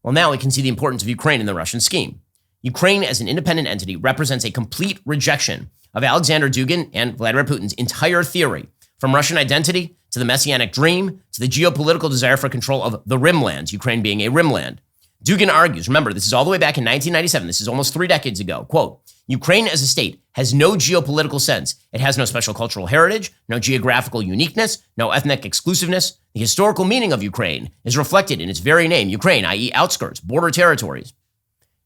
Well, now we can see the importance of Ukraine in the Russian scheme. Ukraine as an independent entity represents a complete rejection of Alexander Dugin and Vladimir Putin's entire theory, from Russian identity to the messianic dream to the geopolitical desire for control of the rimlands, Ukraine being a rimland. Dugin argues, remember, this is all the way back in 1997. This is almost 3 decades ago. Quote, Ukraine as a state has no geopolitical sense. It has no special cultural heritage, no geographical uniqueness, no ethnic exclusiveness. The historical meaning of Ukraine is reflected in its very name, Ukraine, i.e. outskirts, border territories.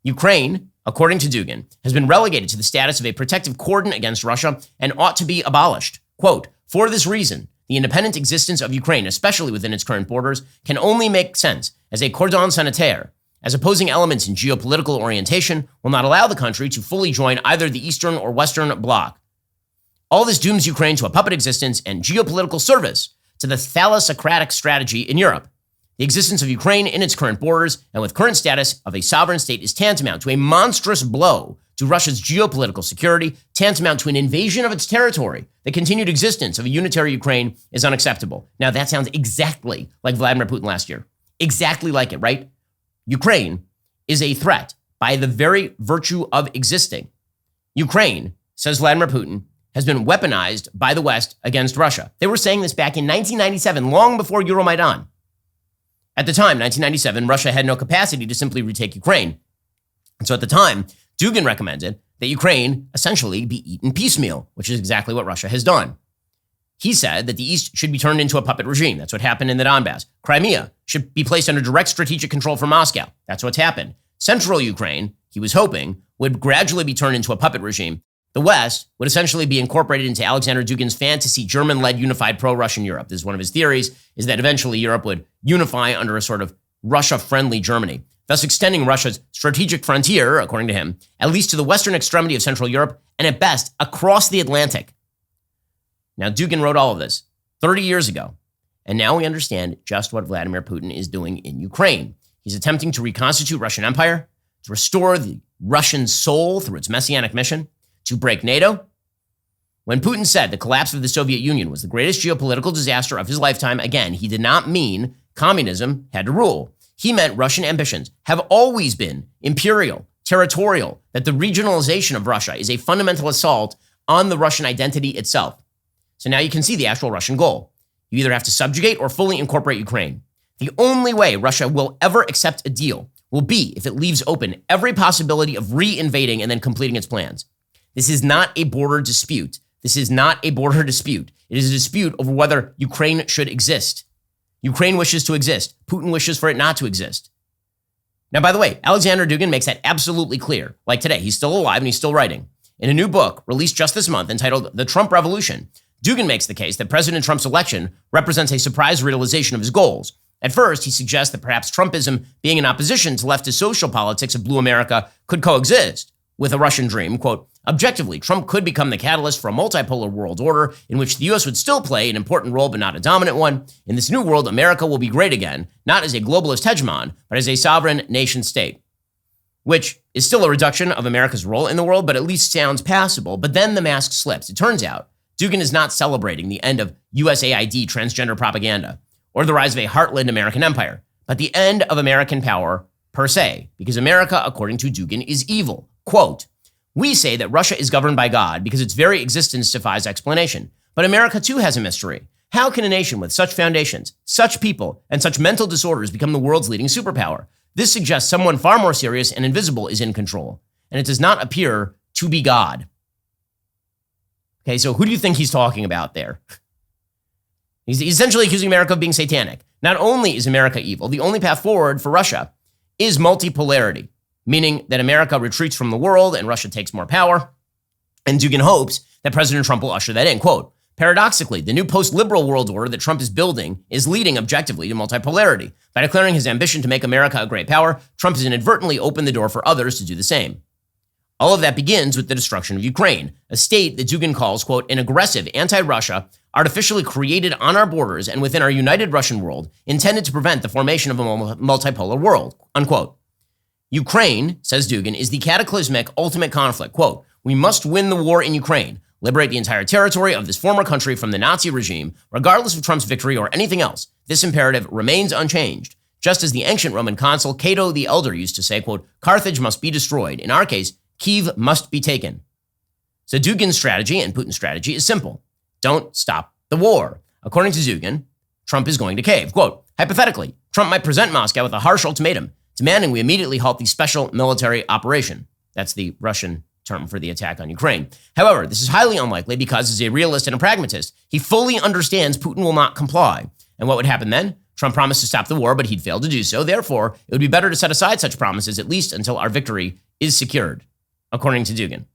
Ukraine, according to Dugin, has been relegated to the status of a protective cordon against Russia and ought to be abolished. Quote, for this reason, the independent existence of Ukraine, especially within its current borders, can only make sense as a cordon sanitaire, as opposing elements in geopolitical orientation will not allow the country to fully join either the Eastern or Western bloc. All this dooms Ukraine to a puppet existence and geopolitical service to the thalassocratic strategy in Europe. The existence of Ukraine in its current borders and with current status of a sovereign state is tantamount to a monstrous blow to Russia's geopolitical security, tantamount to an invasion of its territory. The continued existence of a unitary Ukraine is unacceptable. Now, that sounds exactly like Vladimir Putin last year. Exactly like it, right? Ukraine is a threat by the very virtue of existing. Ukraine, says Vladimir Putin, has been weaponized by the West against Russia. They were saying this back in 1997, long before Euromaidan. At the time, 1997, Russia had no capacity to simply retake Ukraine. And so at the time, Dugin recommended that Ukraine essentially be eaten piecemeal, which is exactly what Russia has done. He said that the East should be turned into a puppet regime. That's what happened in the Donbass. Crimea should be placed under direct strategic control from Moscow. That's what's happened. Central Ukraine, he was hoping, would gradually be turned into a puppet regime. The West would essentially be incorporated into Alexander Dugin's fantasy German-led unified pro-Russian Europe. This is one of his theories, is that eventually Europe would unify under a sort of Russia-friendly Germany, thus extending Russia's strategic frontier, according to him, at least to the western extremity of Central Europe, and at best, across the Atlantic. Now, Dugin wrote all of this 30 years ago, and now we understand just what Vladimir Putin is doing in Ukraine. He's attempting to reconstitute Russian empire, to restore the Russian soul through its messianic mission, to break NATO. When Putin said the collapse of the Soviet Union was the greatest geopolitical disaster of his lifetime, again, he did not mean communism had to rule. He meant Russian ambitions have always been imperial, territorial, that the regionalization of Russia is a fundamental assault on the Russian identity itself. So now you can see the actual Russian goal. You either have to subjugate or fully incorporate Ukraine. The only way Russia will ever accept a deal will be if it leaves open every possibility of re-invading and then completing its plans. This is not a border dispute. This is not a border dispute. It is a dispute over whether Ukraine should exist. Ukraine wishes to exist. Putin wishes for it not to exist. Now, by the way, Alexander Dugin makes that absolutely clear. Like today, he's still alive and he's still writing. In a new book released just this month entitled The Trump Revolution, Dugin makes the case that President Trump's election represents a surprise realization of his goals. At first, he suggests that perhaps Trumpism, being in opposition to leftist social politics of blue America, could coexist with a Russian dream. Quote, objectively, Trump could become the catalyst for a multipolar world order in which the U.S. would still play an important role but not a dominant one. In this new world, America will be great again, not as a globalist hegemon, but as a sovereign nation state. Which is still a reduction of America's role in the world, but at least sounds passable. But then the mask slips. It turns out Dugin is not celebrating the end of USAID transgender propaganda or the rise of a heartland American empire, but the end of American power per se, because America, according to Dugin, is evil. Quote, we say that Russia is governed by God because its very existence defies explanation. But America too has a mystery. How can a nation with such foundations, such people, and such mental disorders become the world's leading superpower? This suggests someone far more serious and invisible is in control, and it does not appear to be God. Okay, so who do you think he's talking about there? He's essentially accusing America of being satanic. Not only is America evil, the only path forward for Russia is multipolarity, meaning that America retreats from the world and Russia takes more power. And Dugin hopes that President Trump will usher that in. Quote, paradoxically, the new post-liberal world order that Trump is building is leading objectively to multipolarity. By declaring his ambition to make America a great power, Trump has inadvertently opened the door for others to do the same. All of that begins with the destruction of Ukraine, a state that Dugin calls, quote, an aggressive anti-Russia, artificially created on our borders and within our united Russian world, intended to prevent the formation of a multipolar world, unquote. Ukraine, says Dugin, is the cataclysmic ultimate conflict. Quote, we must win the war in Ukraine, liberate the entire territory of this former country from the Nazi regime, regardless of Trump's victory or anything else. This imperative remains unchanged. Just as the ancient Roman consul Cato the Elder used to say, quote, Carthage must be destroyed. In our case, Kyiv must be taken. So Dugin's strategy and Putin's strategy is simple. Don't stop the war. According to Dugin, Trump is going to cave. Quote, hypothetically, Trump might present Moscow with a harsh ultimatum. demanding we immediately halt the special military operation. That's the Russian term for the attack on Ukraine. However, this is highly unlikely because, as a realist and a pragmatist, he fully understands Putin will not comply. And what would happen then? Trump promised to stop the war, but he'd failed to do so. Therefore, it would be better to set aside such promises, at least until our victory is secured, according to Dugin.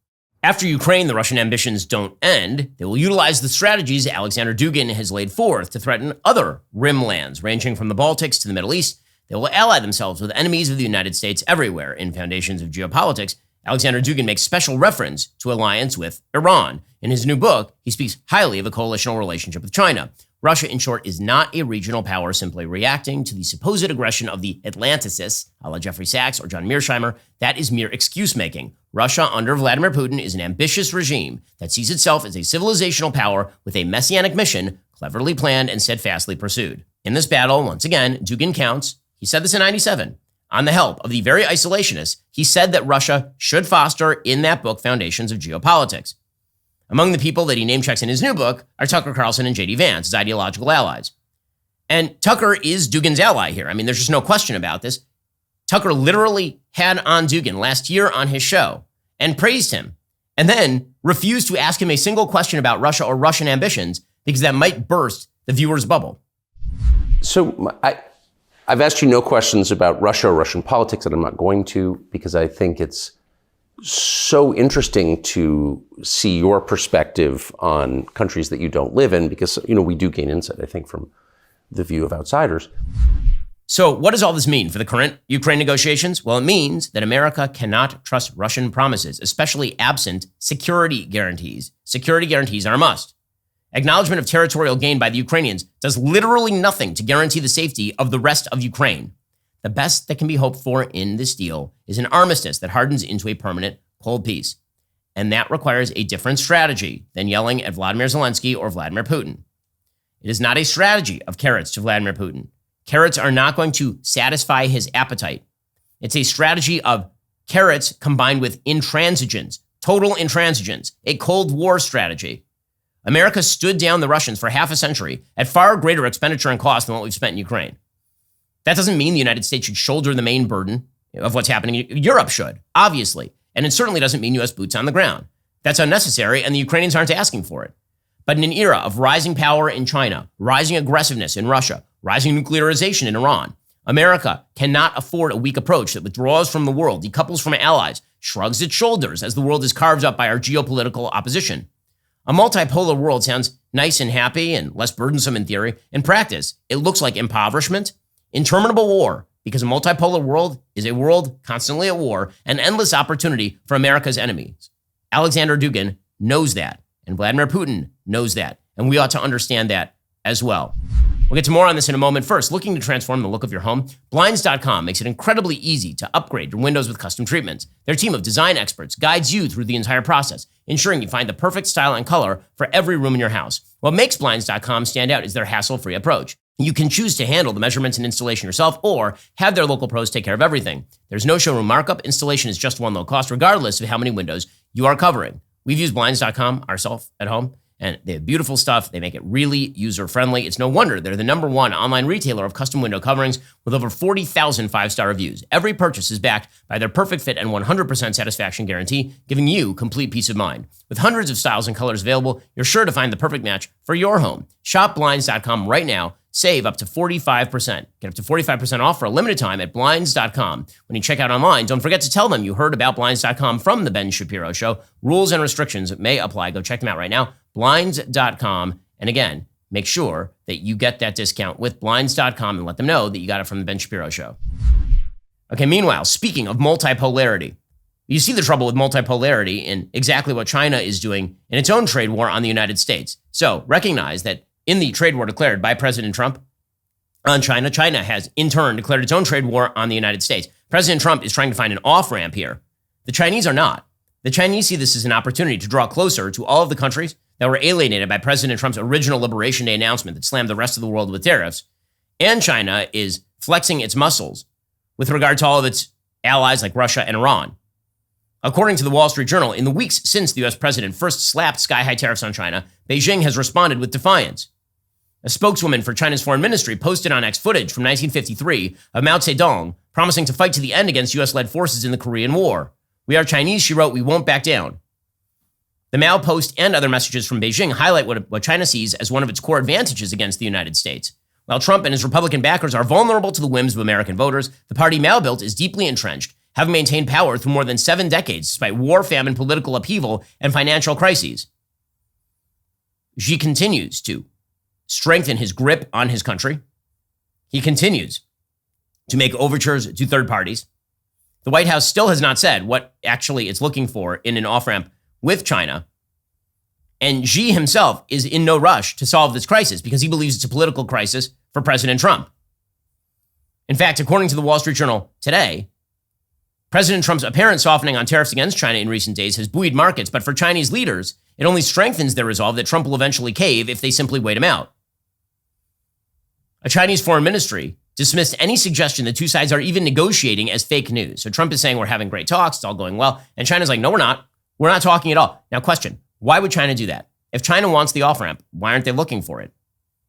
After Ukraine, the Russian ambitions don't end. They will utilize the strategies Alexander Dugin has laid forth to threaten other rim lands, ranging from the Baltics to the Middle East. They will ally themselves with enemies of the United States everywhere. In Foundations of Geopolitics, Alexander Dugin makes special reference to alliance with Iran. In his new book, he speaks highly of a coalitional relationship with China. Russia, in short, is not a regional power simply reacting to the supposed aggression of the Atlanticists, a la Jeffrey Sachs or John Mearsheimer. That is mere excuse-making. Russia, under Vladimir Putin, is an ambitious regime that sees itself as a civilizational power with a messianic mission, cleverly planned and steadfastly pursued. In this battle, once again, Dugin counts, he said this in 97, on the help of the very isolationists he said that Russia should foster in that book, Foundations of Geopolitics. Among the people that he name-checks in his new book are Tucker Carlson and J.D. Vance, his ideological allies. And Tucker is Dugin's ally here. I mean, there's just no question about this. Tucker literally had on Dugin last year on his show and praised him, and then refused to ask him a single question about Russia or Russian ambitions because that might burst the viewer's bubble. So I've asked you no questions about Russia or Russian politics, and I'm not going to, because I think it's so interesting to see your perspective on countries that you don't live in, because, you know, we do gain insight, I think, from the view of outsiders. So what does all this mean for the current Ukraine negotiations? Well, it means that America cannot trust Russian promises, especially absent security guarantees. Security guarantees are a must. Acknowledgement of territorial gain by the Ukrainians does literally nothing to guarantee the safety of the rest of Ukraine. The best that can be hoped for in this deal is an armistice that hardens into a permanent cold peace. And that requires a different strategy than yelling at Volodymyr Zelensky or Vladimir Putin. It is not a strategy of carrots to Vladimir Putin. Carrots are not going to satisfy his appetite. It's a strategy of carrots combined with intransigence, total intransigence, a Cold War strategy. America stood down the Russians for half a century at far greater expenditure and cost than what we've spent in Ukraine. That doesn't mean the United States should shoulder the main burden of what's happening. Europe should, obviously. And it certainly doesn't mean U.S. boots on the ground. That's unnecessary, and the Ukrainians aren't asking for it. But in an era of rising power in China, rising aggressiveness in Russia, rising nuclearization in Iran, America cannot afford a weak approach that withdraws from the world, decouples from allies, shrugs its shoulders as the world is carved up by our geopolitical opposition. A multipolar world sounds nice and happy and less burdensome in theory. In practice, it looks like impoverishment, interminable war, because a multipolar world is a world constantly at war, and endless opportunity for America's enemies. Alexander Dugin knows that, and Vladimir Putin knows that, and we ought to understand that as well. We'll get to more on this in a moment. First, looking to transform the look of your home? Blinds.com makes it incredibly easy to upgrade your windows with custom treatments. Their team of design experts guides you through the entire process, ensuring you find the perfect style and color for every room in your house. What makes Blinds.com stand out is their hassle-free approach. You can choose to handle the measurements and installation yourself or have their local pros take care of everything. There's no showroom markup. Installation is just one low cost, regardless of how many windows you are covering. We've used Blinds.com ourselves at home, and they have beautiful stuff. They make it really user-friendly. It's no wonder they're the #1 online retailer of custom window coverings with over 40,000 5-star reviews. Every purchase is backed by their perfect fit and 100% satisfaction guarantee, giving you complete peace of mind. With hundreds of styles and colors available, you're sure to find the perfect match for your home. Shop Blinds.com right now. Save up to 45%. Get up to 45% off for a limited time at Blinds.com. When you check out online, don't forget to tell them you heard about Blinds.com from The Ben Shapiro Show. Rules and restrictions may apply. Go check them out right now. Blinds.com. And again, make sure that you get that discount with Blinds.com and let them know that you got it from The Ben Shapiro Show. Okay, meanwhile, speaking of multipolarity, you see the trouble with multipolarity in exactly what China is doing in its own trade war on the United States. So recognize that in the trade war declared by President Trump on China, China has in turn declared its own trade war on the United States. President Trump is trying to find an off-ramp here. The Chinese are not. The Chinese see this as an opportunity to draw closer to all of the countries that were alienated by President Trump's original Liberation Day announcement that slammed the rest of the world with tariffs. And China is flexing its muscles with regard to all of its allies like Russia and Iran. According to the Wall Street Journal, in the weeks since the U.S. president first slapped sky-high tariffs on China, Beijing has responded with defiance. A spokeswoman for China's foreign ministry posted on X footage from 1953 of Mao Zedong promising to fight to the end against US-led forces in the Korean War. "We are Chinese," she wrote, "we won't back down." The Mao post and other messages from Beijing highlight what China sees as one of its core advantages against the United States. While Trump and his Republican backers are vulnerable to the whims of American voters, the party Mao built is deeply entrenched, having maintained power through more than 7 decades despite war, famine, political upheaval, and financial crises. Xi continues to strengthen his grip on his country. He continues to make overtures to third parties. The White House still has not said what actually it's looking for in an off-ramp with China. And Xi himself is in no rush to solve this crisis because he believes it's a political crisis for President Trump. In fact, according to the Wall Street Journal today, President Trump's apparent softening on tariffs against China in recent days has buoyed markets, but for Chinese leaders, it only strengthens their resolve that Trump will eventually cave if they simply wait him out. A Chinese foreign ministry dismissed any suggestion the two sides are even negotiating as fake news. So Trump is saying we're having great talks, it's all going well, and China's like, no, we're not. We're not talking at all. Now, question, why would China do that? If China wants the off-ramp, why aren't they looking for it?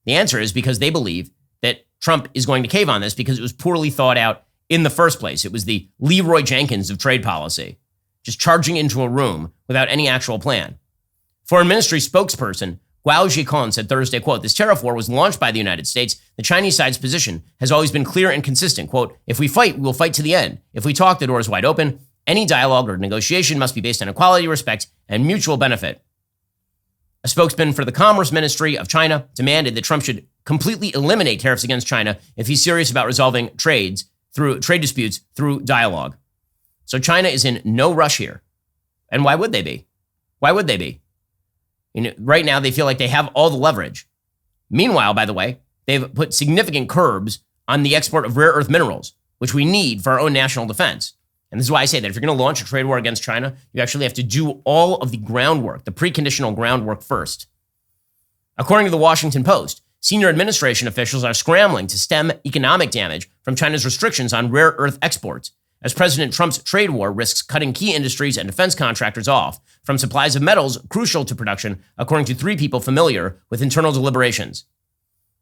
The answer is because they believe that Trump is going to cave on this because it was poorly thought out in the first place. It was the Leroy Jenkins of trade policy, just charging into a room without any actual plan. Foreign Ministry spokesperson Guo Zhikong said Thursday, quote, "This tariff war was launched by the United States. The Chinese side's position has always been clear and consistent. Quote, if we fight, we'll fight to the end. If we talk, the door is wide open. Any dialogue or negotiation must be based on equality, respect, and mutual benefit." A spokesman for the Commerce Ministry of China demanded that Trump should completely eliminate tariffs against China if he's serious about resolving trade disputes through dialogue. So China is in no rush here. And why would they be? Why would they be? Right now, they feel like they have all the leverage. Meanwhile, by the way, they've put significant curbs on the export of rare earth minerals, which we need for our own national defense. And this is why I say that if you're going to launch a trade war against China, you actually have to do all of the groundwork, the preconditional groundwork first. According to the Washington Post, senior administration officials are scrambling to stem economic damage from China's restrictions on rare earth exports, as President Trump's trade war risks cutting key industries and defense contractors off from supplies of metals crucial to production, according to 3 people familiar with internal deliberations.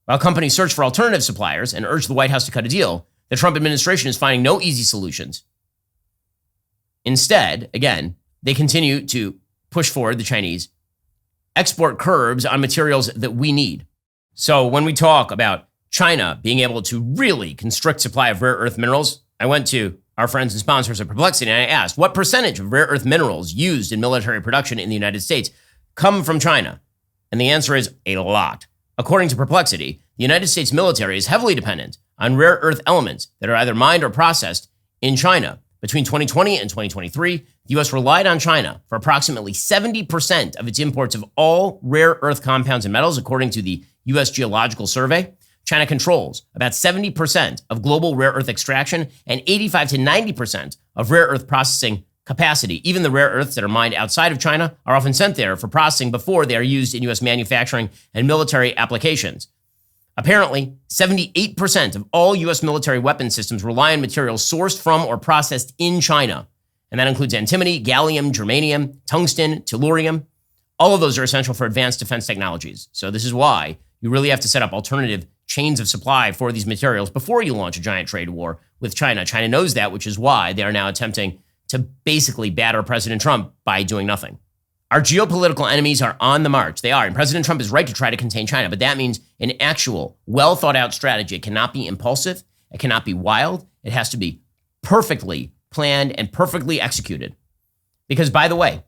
While companies search for alternative suppliers and urge the White House to cut a deal, the Trump administration is finding no easy solutions. Instead, again, they continue to push forward, the Chinese, export curbs on materials that we need. So when we talk about China being able to really constrict supply of rare earth minerals, I went to our friends and sponsors at Perplexity and I asked, what percentage of rare earth minerals used in military production in the United States come from China? And the answer is a lot. According to Perplexity, the United States military is heavily dependent on rare earth elements that are either mined or processed in China. Between 2020 and 2023, the U.S. relied on China for approximately 70% of its imports of all rare earth compounds and metals, according to the U.S. Geological Survey. China controls about 70% of global rare earth extraction and 85 to 90% of rare earth processing capacity. Even the rare earths that are mined outside of China are often sent there for processing before they are used in U.S. manufacturing and military applications. Apparently, 78% of all U.S. military weapon systems rely on materials sourced from or processed in China. And that includes antimony, gallium, germanium, tungsten, tellurium. All of those are essential for advanced defense technologies. So this is why you really have to set up alternative chains of supply for these materials before you launch a giant trade war with China. China knows that, which is why they are now attempting to basically batter President Trump by doing nothing. Our geopolitical enemies are on the march. They are. And President Trump is right to try to contain China, but that means an actual, well thought out strategy. It cannot be impulsive. It cannot be wild. It has to be perfectly planned and perfectly executed. Because, by the way,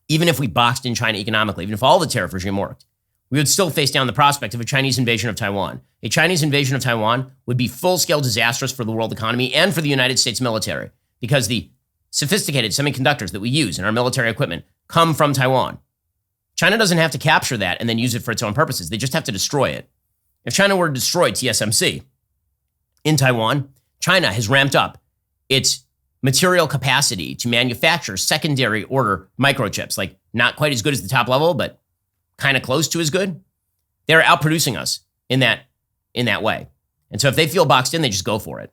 even if we boxed in China economically, even if all the tariff regime worked, we would still face down the prospect of a Chinese invasion of Taiwan. A Chinese invasion of Taiwan would be full-scale disastrous for the world economy and for the United States military, because the sophisticated semiconductors that we use in our military equipment come from Taiwan. China doesn't have to capture that and then use it for its own purposes. They just have to destroy it. If China were to destroy TSMC in Taiwan, China has ramped up its material capacity to manufacture secondary order microchips, like not quite as good as the top level, but kind of close to as good. They're outproducing us in that way. And so if they feel boxed in, they just go for it.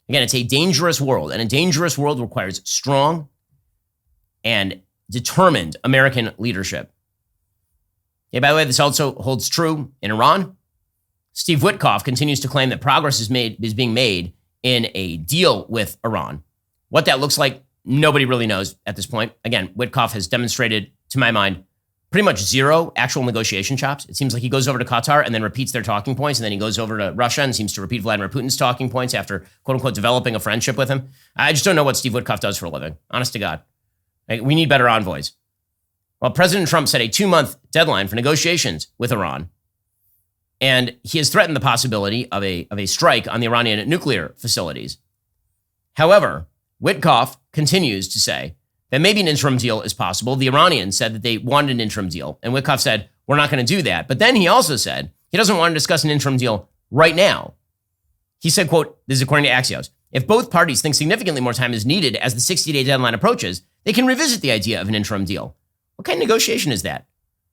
Again, it's a dangerous world, and a dangerous world requires strong and determined American leadership. Okay, by the way, this also holds true in Iran. Steve Witkoff continues to claim that progress is being made in a deal with Iran. What that looks like, nobody really knows at this point. Again, Witkoff has demonstrated, to my mind, pretty much zero actual negotiation chops. It seems like he goes over to Qatar and then repeats their talking points, and then he goes over to Russia and seems to repeat Vladimir Putin's talking points after, quote unquote, developing a friendship with him. I just don't know what Steve Witkoff does for a living, honest to God. Like, we need better envoys. Well, President Trump set a 2-month deadline for negotiations with Iran, and he has threatened the possibility of a strike on the Iranian nuclear facilities. However, Witkoff continues to say that maybe an interim deal is possible. The Iranians said that they wanted an interim deal, and Witkoff said, we're not going to do that. But then he also said he doesn't want to discuss an interim deal right now. He said, quote, this is according to Axios, if both parties think significantly more time is needed as the 60-day deadline approaches, they can revisit the idea of an interim deal. What kind of negotiation is that?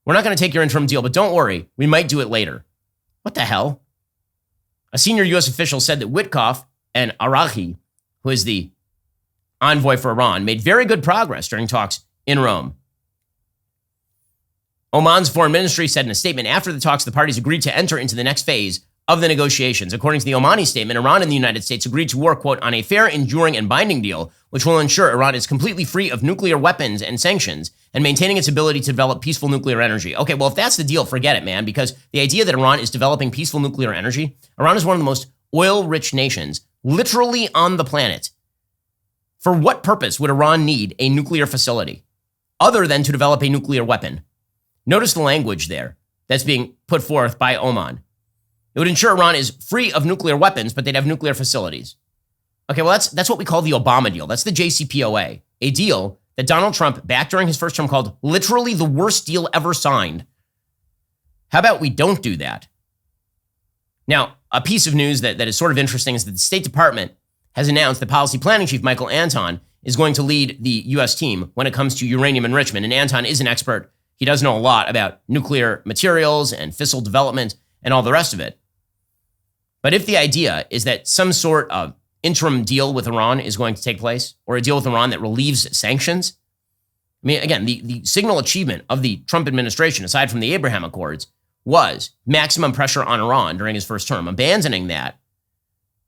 We're not going to take your interim deal, but don't worry, we might do it later. What the hell? A senior U.S. official said that Witkoff and Arahi, who is the envoy for Iran, made very good progress during talks in Rome. Oman's foreign ministry said in a statement after the talks, the parties agreed to enter into the next phase of the negotiations. According to the Omani statement, Iran and the United States agreed to work, quote, on a fair, enduring, and binding deal, which will ensure Iran is completely free of nuclear weapons and sanctions and maintaining its ability to develop peaceful nuclear energy. Okay, well, if that's the deal, forget it, man, because the idea that Iran is developing peaceful nuclear energy, Iran is one of the most oil-rich nations literally on the planet. For what purpose would Iran need a nuclear facility other than to develop a nuclear weapon? Notice the language there that's being put forth by Oman. It would ensure Iran is free of nuclear weapons, but they'd have nuclear facilities. Okay, well, that's what we call the Obama deal. That's the JCPOA, a deal that Donald Trump, back during his first term, called literally the worst deal ever signed. How about we don't do that? Now, a piece of news that is sort of interesting is that the State Department has announced that Policy Planning Chief Michael Anton is going to lead the U.S. team when it comes to uranium enrichment. And Anton is an expert. He does know a lot about nuclear materials and fissile development and all the rest of it. But if the idea is that some sort of interim deal with Iran is going to take place, or a deal with Iran that relieves sanctions, I mean, again, the signal achievement of the Trump administration, aside from the Abraham Accords, was maximum pressure on Iran during his first term, abandoning that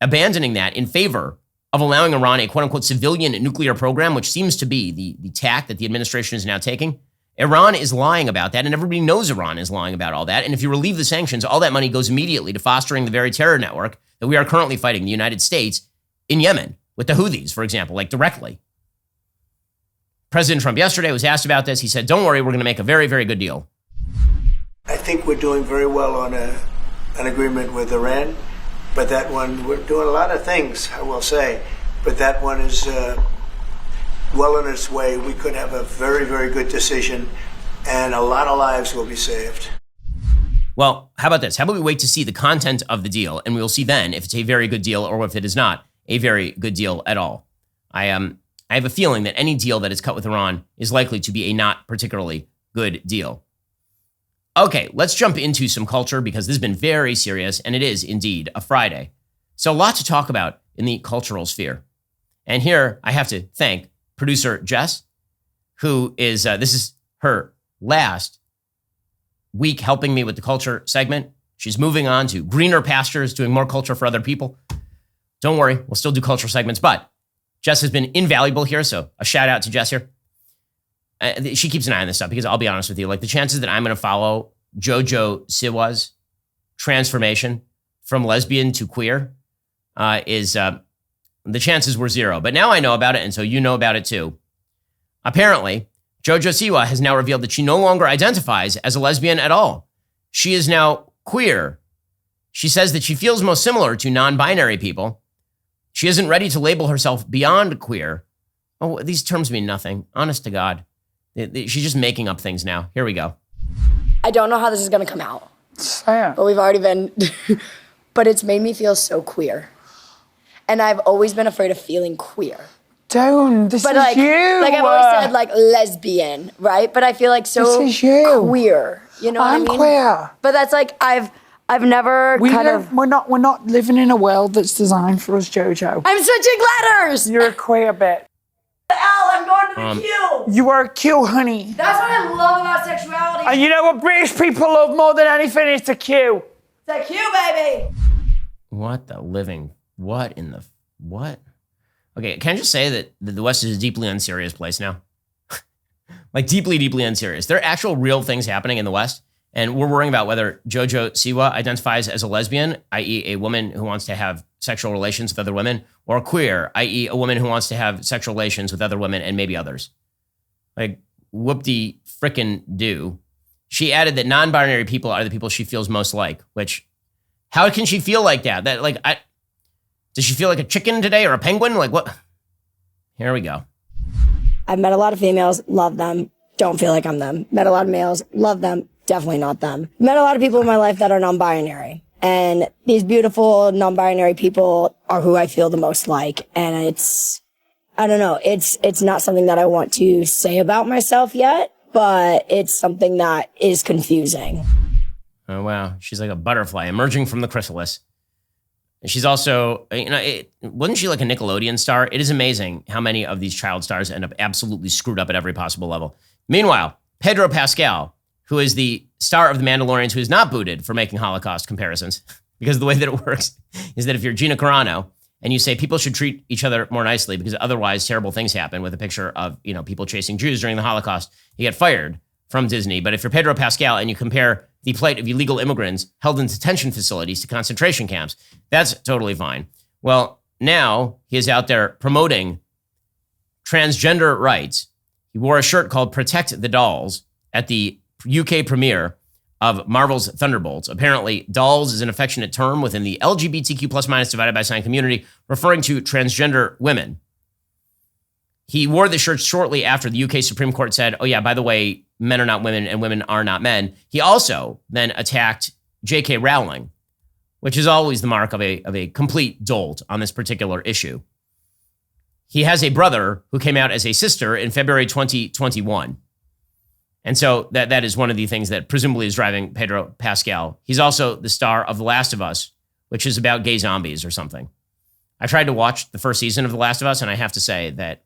in favor of allowing Iran a quote-unquote civilian nuclear program, which seems to be the tack that the administration is now taking. Iran is lying about that, and everybody knows Iran is lying about all that. And if you relieve the sanctions, all that money goes immediately to fostering the very terror network that we are currently fighting, the United States, in Yemen, with the Houthis, for example, like directly. President Trump yesterday was asked about this. He said, don't worry, we're going to make a very, very good deal. I think we're doing very well on an agreement with Iran, but that one, we're doing a lot of things, I will say, but that one is well on its way. We could have a very, very good decision, and a lot of lives will be saved. Well, how about this? How about we wait to see the content of the deal, and we'll see then if it's a very good deal or if it is not a very good deal at all. I have a feeling that any deal that is cut with Iran is likely to be a not particularly good deal. Okay, let's jump into some culture because this has been very serious, and it is indeed a Friday. So a lot to talk about in the cultural sphere. And here I have to thank producer Jess, who is, this is her last week helping me with the culture segment. She's moving on to greener pastures, doing more culture for other people. Don't worry, we'll still do culture segments, but Jess has been invaluable here, so a shout out to Jess here. She keeps an eye on this stuff because I'll be honest with you, like the chances that I'm going to follow Jojo Siwa's transformation from lesbian to queer the chances were zero. But now I know about it, and so you know about it too. Apparently, Jojo Siwa has now revealed that she no longer identifies as a lesbian at all. She is now queer. She says that she feels most similar to non-binary people. She isn't ready to label herself beyond queer. Oh, these terms mean nothing. Honest to God. She's just making up things now. Here we go. I don't know how this is going to come out. Sad. But we've already been... but it's made me feel so queer. And I've always been afraid of feeling queer. Don't. This but is like, you. Like I've always said like lesbian, right? But I feel like so this is you. Queer. You know what I mean? I'm queer. But that's like I've never we're not living in a world that's designed for us, Jojo. I'm switching letters. You're a queer bit. I'm going to You are cute, honey. That's what I love about sexuality. And you know what British people love more than anything? It's a Q. It's a cute, baby. What the living? What in the what? Okay, can I just say that the West is a deeply unserious place now? Like deeply, deeply unserious. There are actual real things happening in the West, and we're worrying about whether Jojo Siwa identifies as a lesbian, i.e. a woman who wants to have sexual relations with other women, or queer, i.e. a woman who wants to have sexual relations with other women and maybe others. Like, whoop-de frickin' do. She added that non-binary people are the people she feels most like, which, how can she feel like that? Does she feel like a chicken today or a penguin? Like what? Here we go. I've met a lot of females, love them, don't feel like I'm them. Met a lot of males, love them, definitely not them. Met a lot of people in my life that are non-binary. And these beautiful non-binary people are who I feel the most like. And I don't know, it's not something that I want to say about myself yet, but it's something that is confusing. Oh, wow. She's like a butterfly emerging from the chrysalis. And she's also, wasn't she like a Nickelodeon star? It is amazing how many of these child stars end up absolutely screwed up at every possible level. Meanwhile, Pedro Pascal, who is the star of The Mandalorians, who is not booted for making Holocaust comparisons, because the way that it works is that if you're Gina Carano and you say people should treat each other more nicely because otherwise terrible things happen with a picture of, people chasing Jews during the Holocaust, you get fired from Disney. But if you're Pedro Pascal and you compare the plight of illegal immigrants held in detention facilities to concentration camps, that's totally fine. Well, now he is out there promoting transgender rights. He wore a shirt called Protect the Dolls at the UK premiere of Marvel's Thunderbolts. Apparently, dolls is an affectionate term within the LGBTQ plus minus divided by sign community, referring to transgender women. He wore the shirt shortly after the UK Supreme Court said, oh yeah, by the way, men are not women and women are not men. He also then attacked J.K. Rowling, which is always the mark of a complete dolt on this particular issue. He has a brother who came out as a sister in February 2021. And so that is one of the things that presumably is driving Pedro Pascal. He's also the star of The Last of Us, which is about gay zombies or something. I tried to watch the first season of The Last of Us, and I have to say that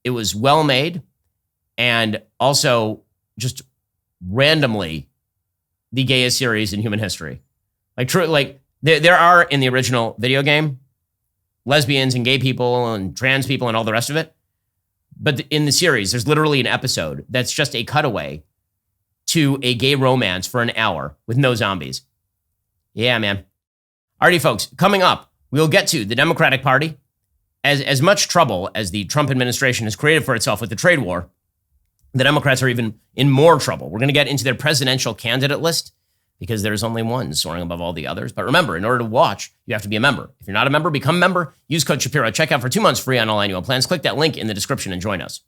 it was well made and also just randomly the gayest series in human history. There are in the original video game lesbians and gay people and trans people and all the rest of it. But in the series, there's literally an episode that's just a cutaway to a gay romance for an hour with no zombies. Yeah, man. Alrighty, folks, coming up, we'll get to the Democratic Party. As much trouble as the Trump administration has created for itself with the trade war, the Democrats are even in more trouble. We're going to get into their presidential candidate list because there's only one soaring above all the others. But remember, in order to watch, you have to be a member. If you're not a member, become a member. Use code Shapiro. Check out for 2 months free on all annual plans. Click that link in the description and join us.